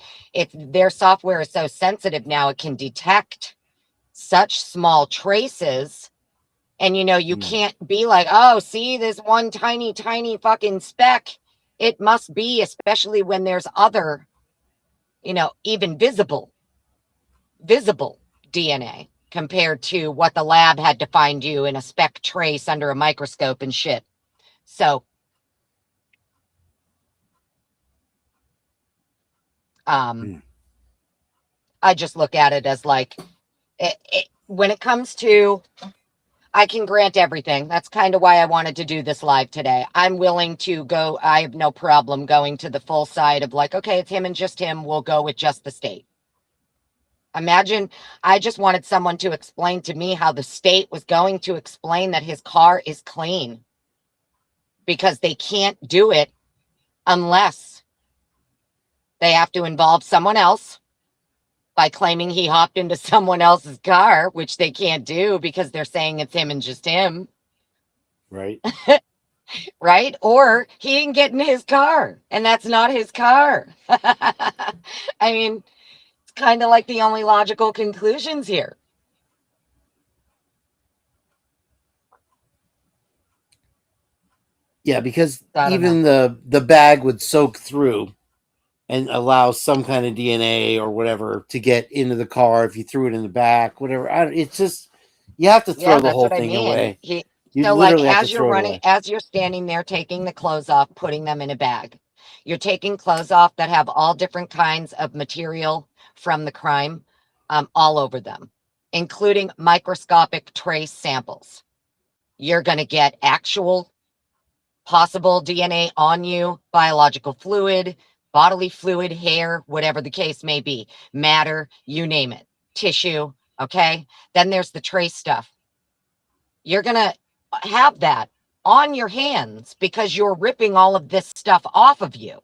their software is so sensitive now, it can detect such small traces. And you Hmm. can't be like, oh, see this one tiny fucking speck. It must be, especially when there's other, even visible DNA compared to what the lab had to find you in a speck trace under a microscope and shit. So, Hmm. I just look at it as like, when it comes to, I can grant everything. That's kind of why I wanted to do this live today. I'm willing to go. I have no problem going to the full side of like, okay, it's him and just him. We'll go with just the state. Imagine, I just wanted someone to explain to me how the state was going to explain that his car is clean, because they can't do it unless they have to involve someone else by claiming he hopped into someone else's car, which they can't do because they're saying it's him and just him. Right. Right? Or he didn't get in his car and that's not his car. I mean, it's kind of like the only logical conclusions here. Yeah, because I don't know. even the bag would soak through and allow some kind of DNA or whatever to get into the car if you threw it in the back, whatever. It's just you have to Yeah, throw the that's whole what I thing mean. away. You So like literally have to as you're throw it running, away. as you're standing there taking the clothes off, putting them in a bag, you're taking clothes off that have all different kinds of material from the crime, all over them, including microscopic trace samples. You're going to get actual possible DNA on you, biological fluid, bodily fluid, hair, whatever the case may be, matter, you name it, tissue. Okay. Then there's the trace stuff. You're going to have that on your hands because you're ripping all of this stuff off of you.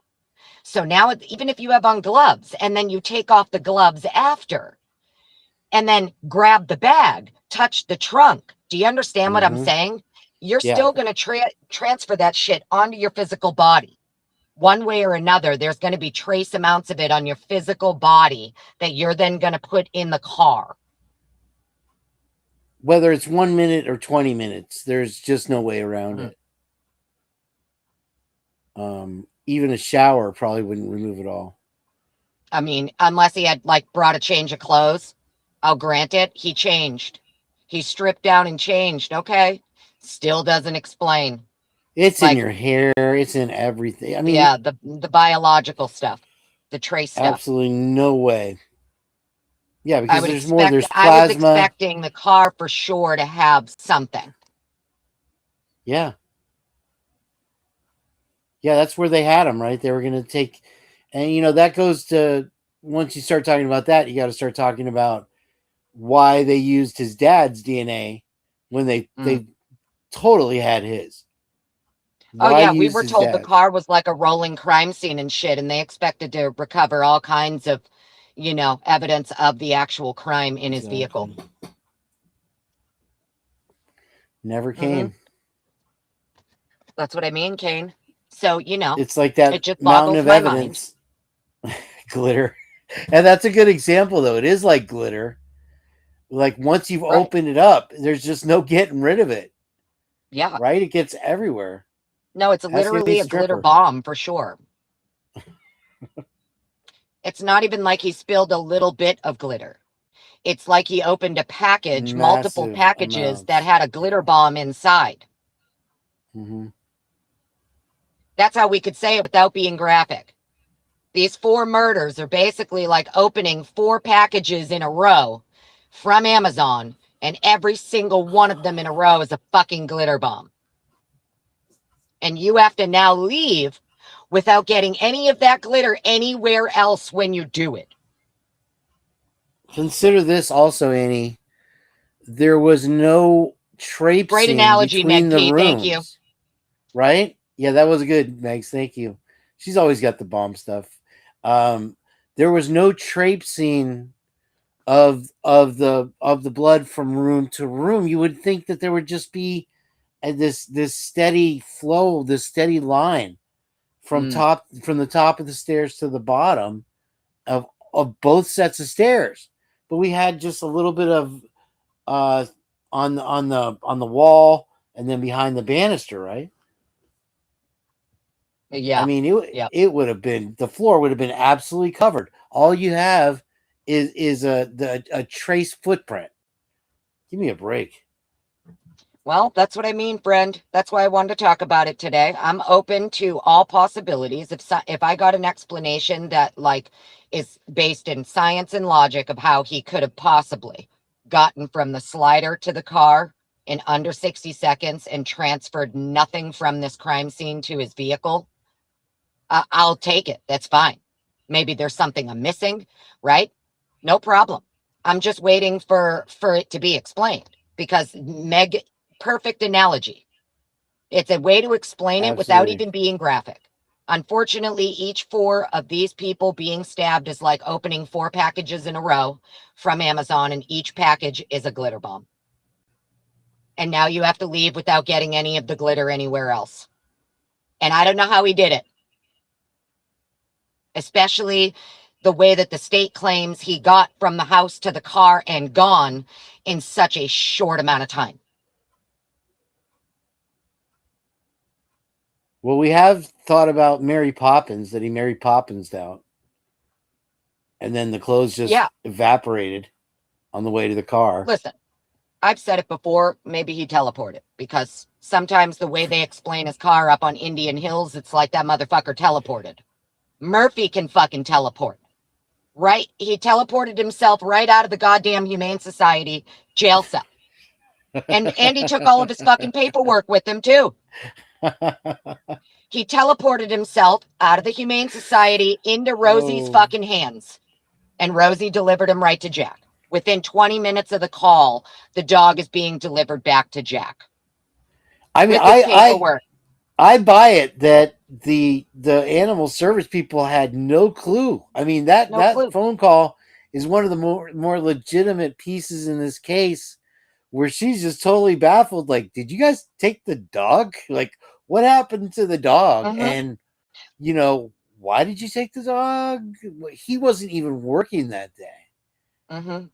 So now, even if you have on gloves and then you take off the gloves after and then grab the bag, touch the trunk, do you understand what I'm Mm-hmm. saying? You're Yeah. still going to transfer that shit onto your physical body. One way or another, there's going to be trace amounts of it on your physical body that you're then going to put in the car. Whether it's 1 minute or 20 minutes, there's just no way around Mhm. it. Even a shower probably wouldn't remove it all. I mean, unless he had like brought a change of clothes, I'll grant it. He changed. He stripped down and changed. Okay. Still doesn't explain. It's in Like, your hair. It's in everything. I mean, yeah, the biological stuff, the trace stuff. absolutely no way. Yeah, I because would there's more. expect, There's I was plasma. expecting the car for sure to have something. Yeah. Yeah, that's where they had him, right? They were going to take, and that goes to once you start talking about that, you got to start talking about why they used his dad's DNA when they Mm. totally had his. Oh Why yeah, we use were his told the dad? car was like a rolling crime scene and shit, and they expected to recover all kinds of, evidence of the actual crime in his vehicle. Exactly. Never Hmm. came. That's what I mean, Kane. So, It's like that it just mountain boggles of my mind. evidence, glitter. And that's a good example, though. It is like glitter. Like once you've Right. opened it up, there's just no getting rid of it, Yeah. right? It gets everywhere. No, it's Ask any literally a glitter stripper. bomb for sure. It's not even like he spilled a little bit of glitter. It's like he opened a package, multiple Massive packages that amounts. had a glitter bomb inside. Hmm. That's how we could say it without being graphic. These 4 murders are basically like opening 4 packages in a row from Amazon, and every single one of them in a row is a fucking glitter bomb. And you have to now leave without getting any of that glitter anywhere else when you do it. Consider this also, Annie. There was no Great traipsing analogy, between Meg the P. Thank you. rooms, right? Yeah, that was good, Megs. Thank you. She's always got the bomb stuff. Um, there was no traipsing of the blood from room to room. You would think that there would just be this steady flow, this steady line from the top of the stairs to the bottom of both sets of stairs. But we had just a little bit of uh on the wall and then behind the banister, right? I Yeah. mean, Yeah. it would have been, the floor would have been absolutely covered. All you have is a trace footprint. Give me a break. Well, that's what I mean, friend. That's why I wanted to talk about it today. I'm open to all possibilities. If I got an explanation that is based in science and logic of how he could have possibly gotten from the slider to the car in under 60 seconds and transferred nothing from this crime scene to his vehicle, I'll take it. That's fine. Maybe there's something I'm missing, right? No problem. I'm just waiting for it to be explained because perfect analogy. It's a way to explain it without Absolutely. even being graphic. Unfortunately, each 4 of these people being stabbed is like opening 4 packages in a row from Amazon, and each package is a glitter bomb. And now you have to leave without getting any of the glitter anywhere else. And I don't know how he did it, especially the way that the state claims he got from the house to the car and gone in such a short amount of time. Well, we have thought about Mary Poppins, that he Mary Poppins out, and then the clothes just Yeah, evaporated on the way to the car. listen, I've said it before, maybe he teleported, because sometimes the way they explain his car up on Indian Hills, it's like that motherfucker teleported. Murphy can fucking teleport, right? He teleported himself right out of the goddamn Humane Society jail cell. And he took all of his fucking paperwork with him too. He teleported himself out of the Humane Society into Rosie's Oh. fucking hands. And Rosie delivered him right to Jack. Within 20 minutes of the call, the dog is being delivered back to Jack. I mean, With his paperwork. I buy it that the animal service people had no clue. I mean, No that clue. phone call is one of the more legitimate pieces in this case, where she's just totally baffled. Like, did you guys take the dog? Like, what happened to the dog? Mm-hmm. And why did you take the dog? He wasn't even working that day. Mm-hmm.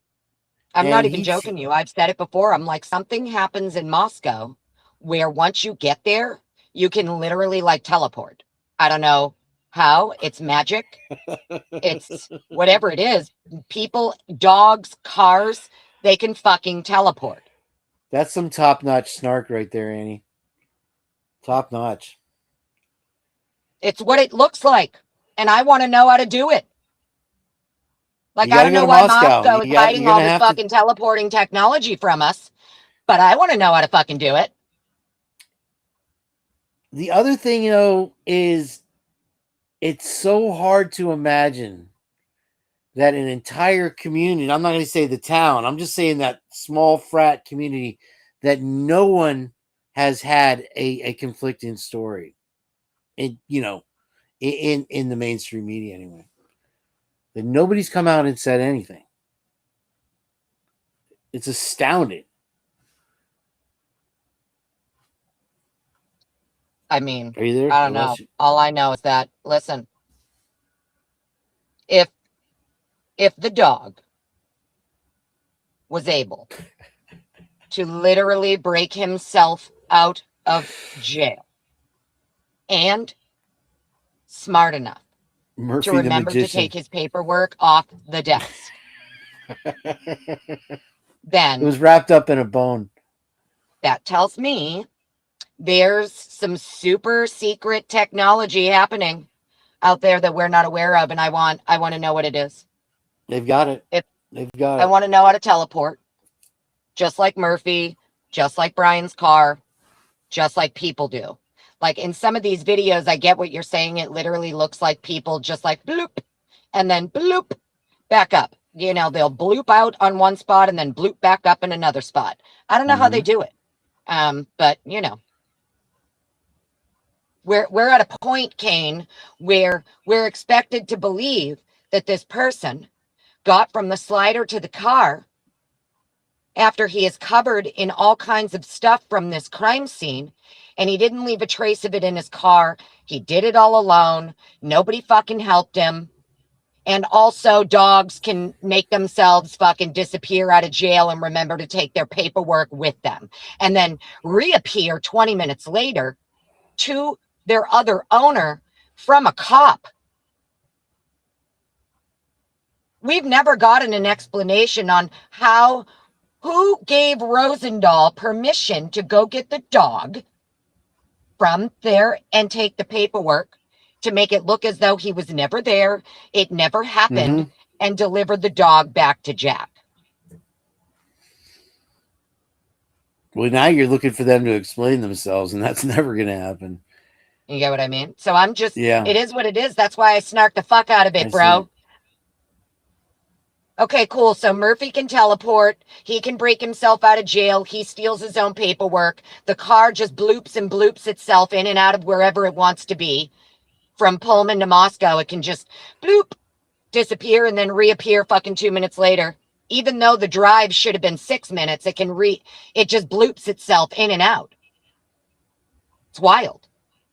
I'm not And even joking you. I've said it before. I'm like, something happens in Moscow where once you get there, you can literally teleport. I don't know how. It's magic. It's whatever it is. People, dogs, cars, they can fucking teleport. That's some top-notch snark right there, Annie. Top-notch. It's what it looks like. And I want to know how to do it. You I got to don't go know to why Moscow. Moscow is You're hiding all gonna this have to. fucking teleporting technology from us, but I want to know how to fucking do it. The other thing, is it's so hard to imagine that an entire community, I'm not going to say the town, I'm just saying that small frat community, that no one has had a conflicting story. In the mainstream media anyway. That nobody's come out and said anything. It's astounding. I mean, Are you there? I don't know. All I know is that, listen, if the dog was able to literally break himself out of jail and smart enough Murphy to remember to take his paperwork off the desk, then it was wrapped up in a bone. That tells me there's some super secret technology happening out there that we're not aware of, and I want to know what it is. They've got it. I want to know how to teleport, just like Murphy, just like Brian's car, just like people do. Like in some of these videos, I get what you're saying. It literally looks like people just like bloop and then bloop back up. You know, they'll bloop out on one spot and then bloop back up in another spot. I don't know how they do it. But you know, we're at a point, Kane, where we're expected to believe that this person got from the slider to the car after he is covered in all kinds of stuff from this crime scene, and he didn't leave a trace of it in his car. He did it all alone. Nobody fucking helped him. And also, dogs can make themselves fucking disappear out of jail and remember to take their paperwork with them, and then reappear 20 minutes later to their other owner from a cop. We've never gotten an explanation on who gave Rosendahl permission to go get the dog from there and take the paperwork to make it look as though he was never there, it never happened, and deliver the dog back to Jack. Well, now you're looking for them to explain themselves, and that's never going to happen. You get what I mean? So I'm just, it is what it is. That's why I snarked the fuck out of it, bro. Okay, cool. So Murphy can teleport. He can break himself out of jail. He steals his own paperwork. The car just bloops and bloops itself in and out of wherever it wants to be. From Pullman to Moscow, it can just bloop, disappear, and then reappear fucking 2 minutes later. Even though the drive should have been 6 minutes, it just bloops itself in and out. It's wild.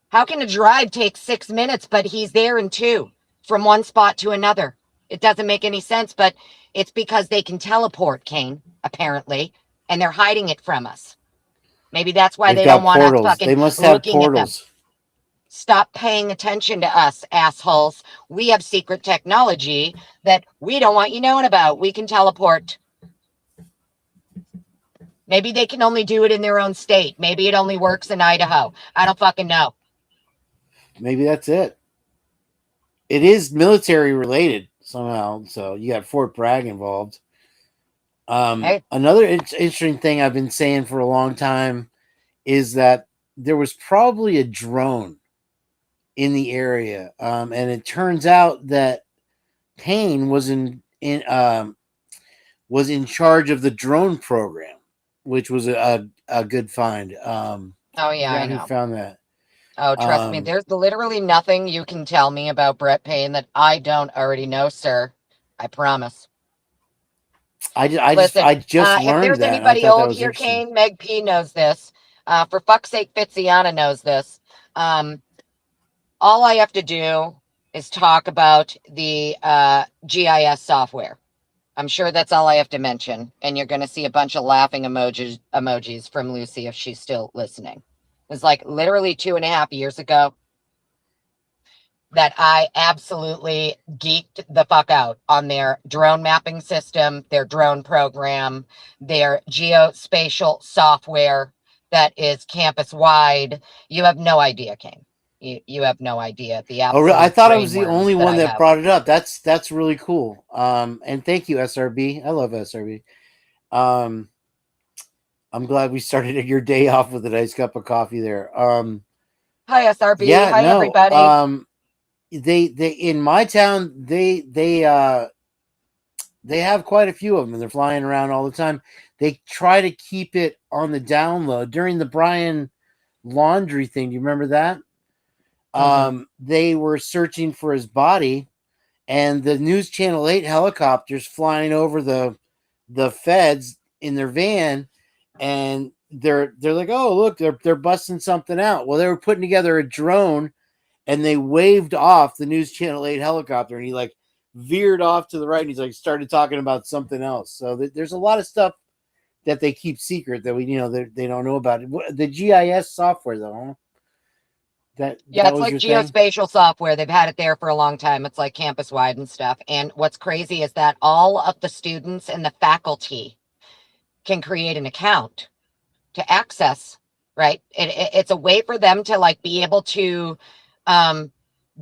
How can a drive take 6 minutes, but he's there in 2 from one spot to another? It doesn't make any sense, but it's because they can teleport, Kane, apparently, and they're hiding it from us. Maybe that's why they don't want us fucking they must have looking portals. at them. Stop paying attention to us, assholes. We have secret technology that we don't want you knowing about. We can teleport. Maybe they can only do it in their own state. Maybe it only works in Idaho. I don't fucking know. Maybe that's it. It is military related somehow. So you got Fort Bragg involved. Another interesting thing I've been saying for a long time is that there was probably a drone in the area. And it turns out that Payne was in charge of the drone program, which was a good find. Oh yeah, I know. Who found that? Oh, trust me, there's literally nothing you can tell me about Brett Payne that I don't already know, sir. I promise. I just learned if there's that. Anybody old here, Kane, Meg P knows this. For fuck's sake, Fitziana knows this. All I have to do is talk about the GIS software. I'm sure that's all I have to mention. And you're going to see a bunch of laughing emojis from Lucy if she's still listening. It was like literally 2.5 years ago that I absolutely geeked the fuck out on their drone mapping system, their drone program, their geospatial software that is campus wide. You have no idea, King. You have no idea. I thought I was the only one that brought it up. That's really cool. And thank you, SRB. I love SRB. I'm glad we started your day off with a nice cup of coffee there. Hi, SRB. Yeah, hi, everybody. They in my town, they have quite a few of them, and they're flying around all the time. They try to keep it on the down low. During the Brian laundry thing. Do you remember that? Mm-hmm. They were searching for his body, and the News Channel 8 helicopters flying over the feds in their van, and they're like, oh look, they're busting something out. Well, they were putting together a drone, and they waved off the News Channel 8 helicopter, and he like veered off to the right, and he's like started talking about something else. So there's a lot of stuff that they keep secret that we they don't know about. The GIS software though, Yeah, that it's was like your thing. geospatial software. They've had it there for a long time. It's like campus wide and stuff. And what's crazy is that all of the students and the faculty can create an account to access, right? It's a way for them to like be able to um,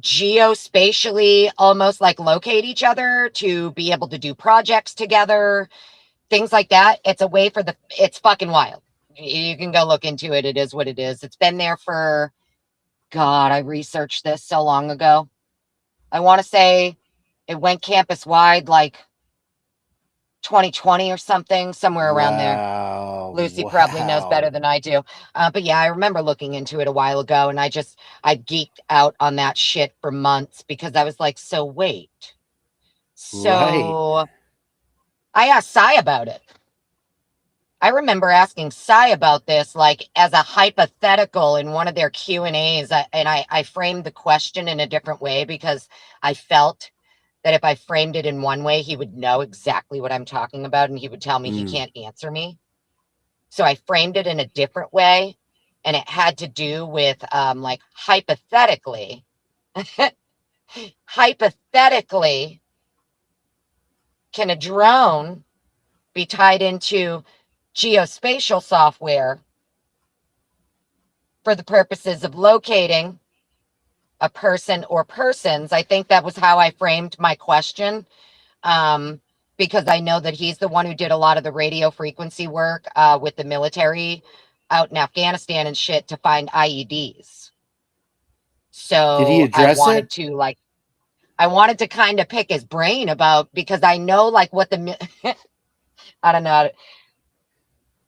geospatially almost like locate each other, to be able to do projects together, things like that. It's a way for it's fucking wild. You can go look into it. It is what it is. It's been there for, God, I researched this so long ago. I want to say it went campus wide like 2020 or something, somewhere around there. Wow. Lucy probably knows better Wow. than I do. But yeah, I remember looking into it a while ago, and I geeked out on that shit for months because I was like, so wait. Right. So I asked Cy about it. I remember asking Cy about this, like as a hypothetical in one of their Q&As, and I framed the question in a different way because I felt that if I framed it in one way, he would know exactly what I'm talking about, and he would tell me he can't answer me. So I framed it in a different way, and it had to do with like hypothetically, hypothetically, can a drone be tied into geospatial software for the purposes of locating a person or persons? I think that was how I framed my question, because I know that he's the one who did a lot of the radio frequency work with the military out in Afghanistan and shit to find IEDs. Did he So address it? I wanted to kind of pick his brain about, because I know like what I don't know.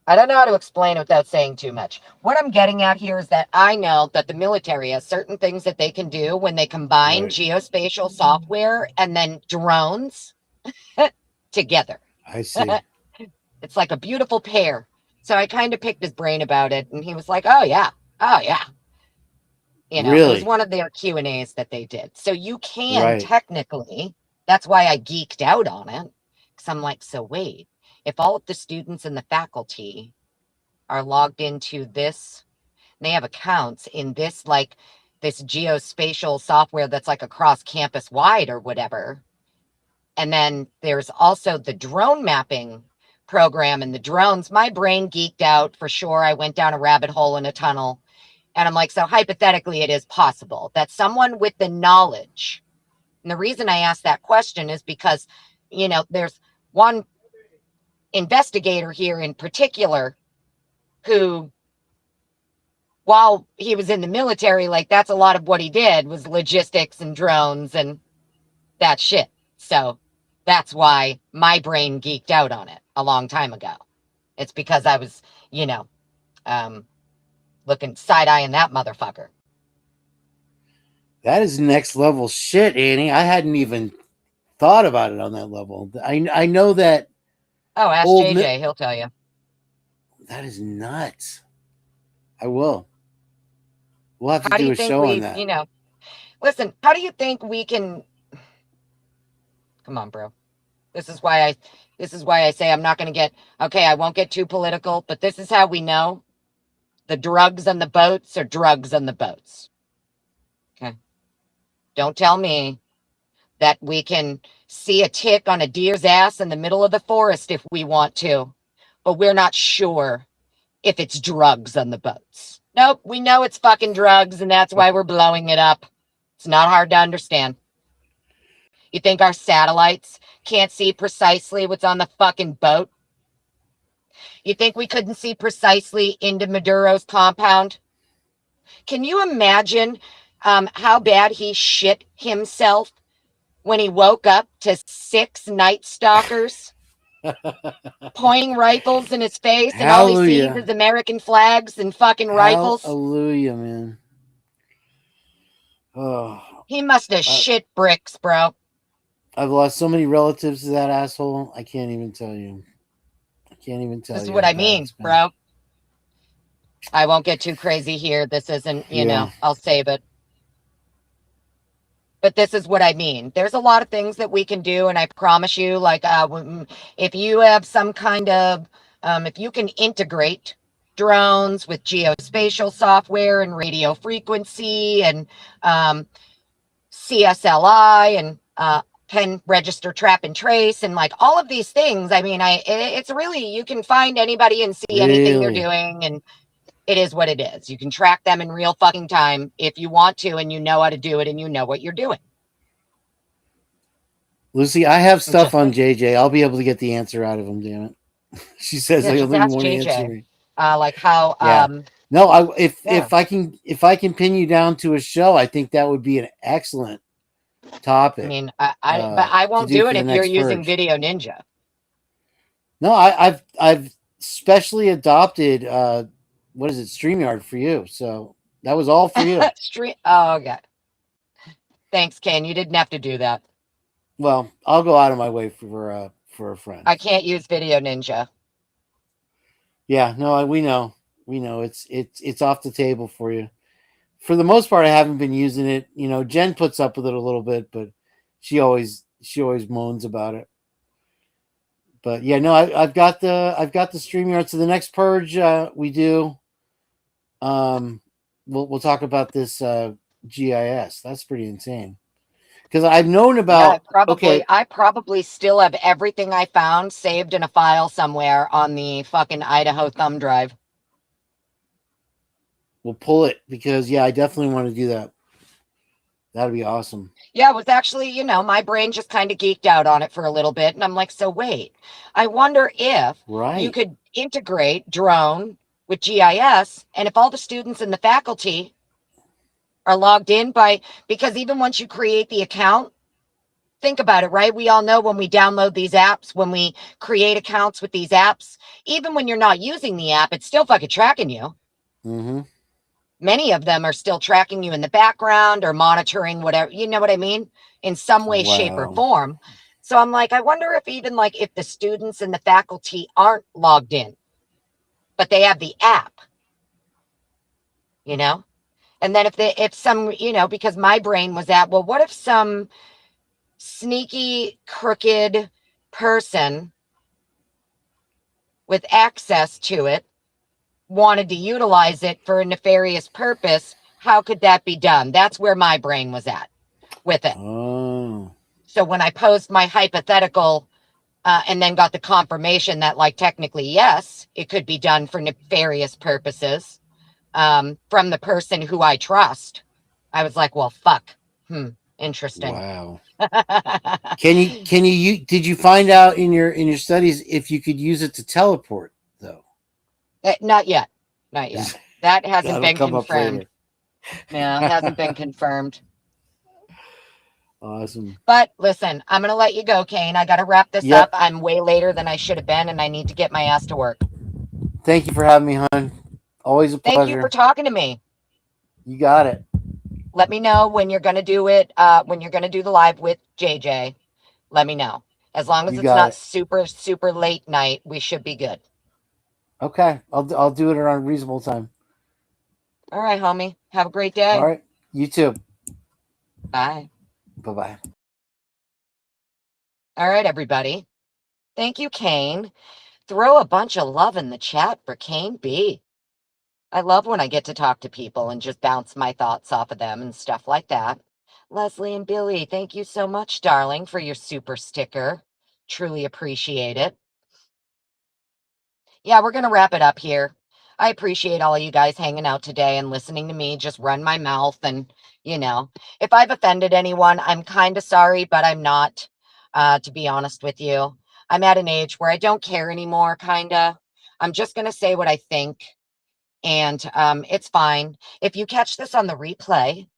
I don't know how to explain it without saying too much. What I'm getting at here is that I know that the military has certain things that they can do when they combine Right. geospatial software and then drones together. I see. It's like a beautiful pair. So I kind of picked his brain about it, and he was like, "Oh yeah, oh yeah." It was Really? one of their Q&As that they did. So you can Right. technically, that's why I geeked out on it. Because I'm like, so wait, if all of the students and the faculty are logged into this, and they have accounts in this, like this geospatial software that's like across campus wide or whatever. And then there's also the drone mapping program and the drones. My brain geeked out for sure. I went down a rabbit hole in a tunnel. And I'm like, so hypothetically, it is possible that someone with the knowledge, and the reason I asked that question is because, there's one investigator here in particular who, while he was in the military, like that's a lot of what he did was logistics and drones and that shit. So that's why my brain geeked out on it a long time ago. It's because I was, um, looking side-eyeing that motherfucker. That is next level shit, Annie. I hadn't even thought about it on that level. I know that Oh, ask old JJ, he'll tell you. that is nuts. I will. We'll have to How do do you a think show on that. listen, how do you think we can, come on, bro. This is why I say I'm not going to get, okay, I won't get too political, but this is how we know the drugs on the boats are drugs on the boats. Okay. Don't tell me that we can see a tick on a deer's ass in the middle of the forest if we want to, but we're not sure if it's drugs on the boats. Nope, we know it's fucking drugs, and that's why we're blowing it up. It's not hard to understand. You think our satellites can't see precisely what's on the fucking boat? You think we couldn't see precisely into Maduro's compound? Can you imagine how bad he shit himself when he woke up to 6 night stalkers? pointing rifles in his face, and all he sees Hallelujah. is American flags and fucking rifles. Hallelujah, man. Oh, He must have shit bricks, bro. I've lost so many relatives to that asshole. I can't even tell you. I can't even tell This is you what how I bad mean, it's been. bro. I won't get too crazy here. This isn't, Yeah. I'll save it. But this is what I mean. There's a lot of things that we can do, and I promise you, like, if you have some kind of, if you can integrate drones with geospatial software and radio frequency and CSLI and pen register trap and trace and like all of these things. I mean, it's really, you can find anybody and see anything they're doing, and it is what it is. You can track them in real fucking time if you want to, and you know how to do it, and you know what you're doing. Lucy, I have stuff Just on like, JJ. I'll be able to get the answer out of him. Damn it. She says yeah, I just only ask want to answer JJ. me. Like how Yeah. No, yeah. if I can pin you down to a show, I think that would be an excellent topic. I mean, but I won't do it if you're using Video Ninja. No, I've specially adopted what is it, StreamYard for you. So that was all for you. Oh, okay. Thanks, Ken. You didn't have to do that. Well, I'll go out of my way for a friend. I can't use Video Ninja. Yeah, no, we know. We know it's off the table for you. For the most part, I haven't been using it. You know, Jen puts up with it a little bit, but she always moans about it. But yeah, no, I've got the StreamYard. So the next purge we do, we'll talk about this GIS. That's pretty insane. Because I've known about. Yeah, I probably still have everything I found saved in a file somewhere on the fucking Idaho thumb drive. We'll pull it because I definitely want to do that. That'd be awesome. Yeah, it was actually, my brain just kind of geeked out on it for a little bit. And I'm like, so wait, I wonder if you could integrate drone with GIS, and if all the students and the faculty are logged in because even once you create the account, think about it, right? We all know when we download these apps, when we create accounts with these apps, even when you're not using the app, it's still fucking tracking you. Mm-hmm. Many of them are still tracking you in the background or monitoring whatever, you know what I mean? In some way, shape, or form. So I'm like, I wonder if even like if the students and the faculty aren't logged in, but they have the app, And then if some, because my brain was at, well, what if some sneaky, crooked person with access to it wanted to utilize it for a nefarious purpose? How could that be done? That's where my brain was at with it. Oh. So when I posed my hypothetical and then got the confirmation that, like, technically, yes, it could be done for nefarious purposes from the person who I trust, I was like, well, fuck. Interesting. Wow. Can you did you find out in your studies if you could use it to teleport though? Not yet. That hasn't been confirmed. Yeah, it hasn't been confirmed. Awesome. But listen, I'm going to let you go, Kane. I got to wrap this up. I'm way later than I should have been, and I need to get my ass to work. Thank you for having me, hon. Always a pleasure. Thank you for talking to me. You got it. Let me know when you're going to do it, when you're going to do the live with JJ. Let me know. As long as it's not super, super late night, we should be good. Okay. I'll do it around a reasonable time. All right, homie. Have a great day. All right. You too. Bye. Bye-bye. All right, everybody. Thank you, Kane. Throw a bunch of love in the chat for Kane B. I love when I get to talk to people and just bounce my thoughts off of them and stuff like that. Leslie and Billy, thank you so much, darling, for your super sticker. Truly appreciate it. Yeah, we're going to wrap it up here. I appreciate all of you guys hanging out today and listening to me just run my mouth. And, if I've offended anyone, I'm kind of sorry, but I'm not, to be honest with you. I'm at an age where I don't care anymore, kind of. I'm just going to say what I think. And it's fine. If you catch this on the replay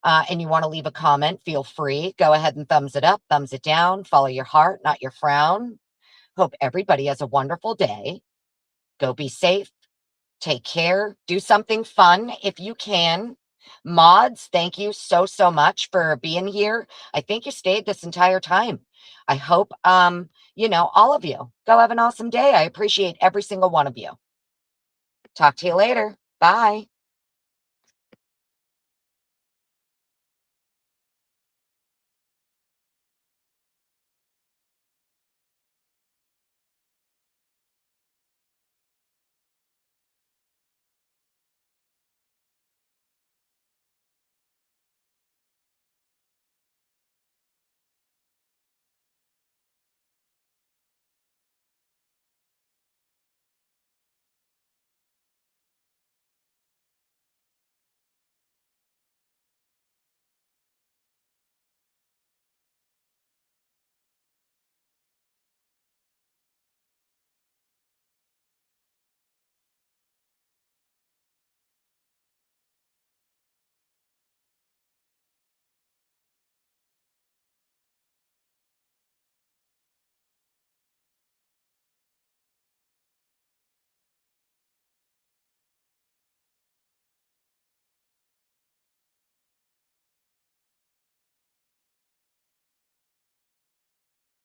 and you want to leave a comment, feel free. Go ahead and thumbs it up, thumbs it down. Follow your heart, not your frown. Hope everybody has a wonderful day. Go be safe. Take care. Do something fun if you can. Mods, thank you so, so much for being here. I think you stayed this entire time. I hope, all of you go have an awesome day. I appreciate every single one of you. Talk to you later. Bye.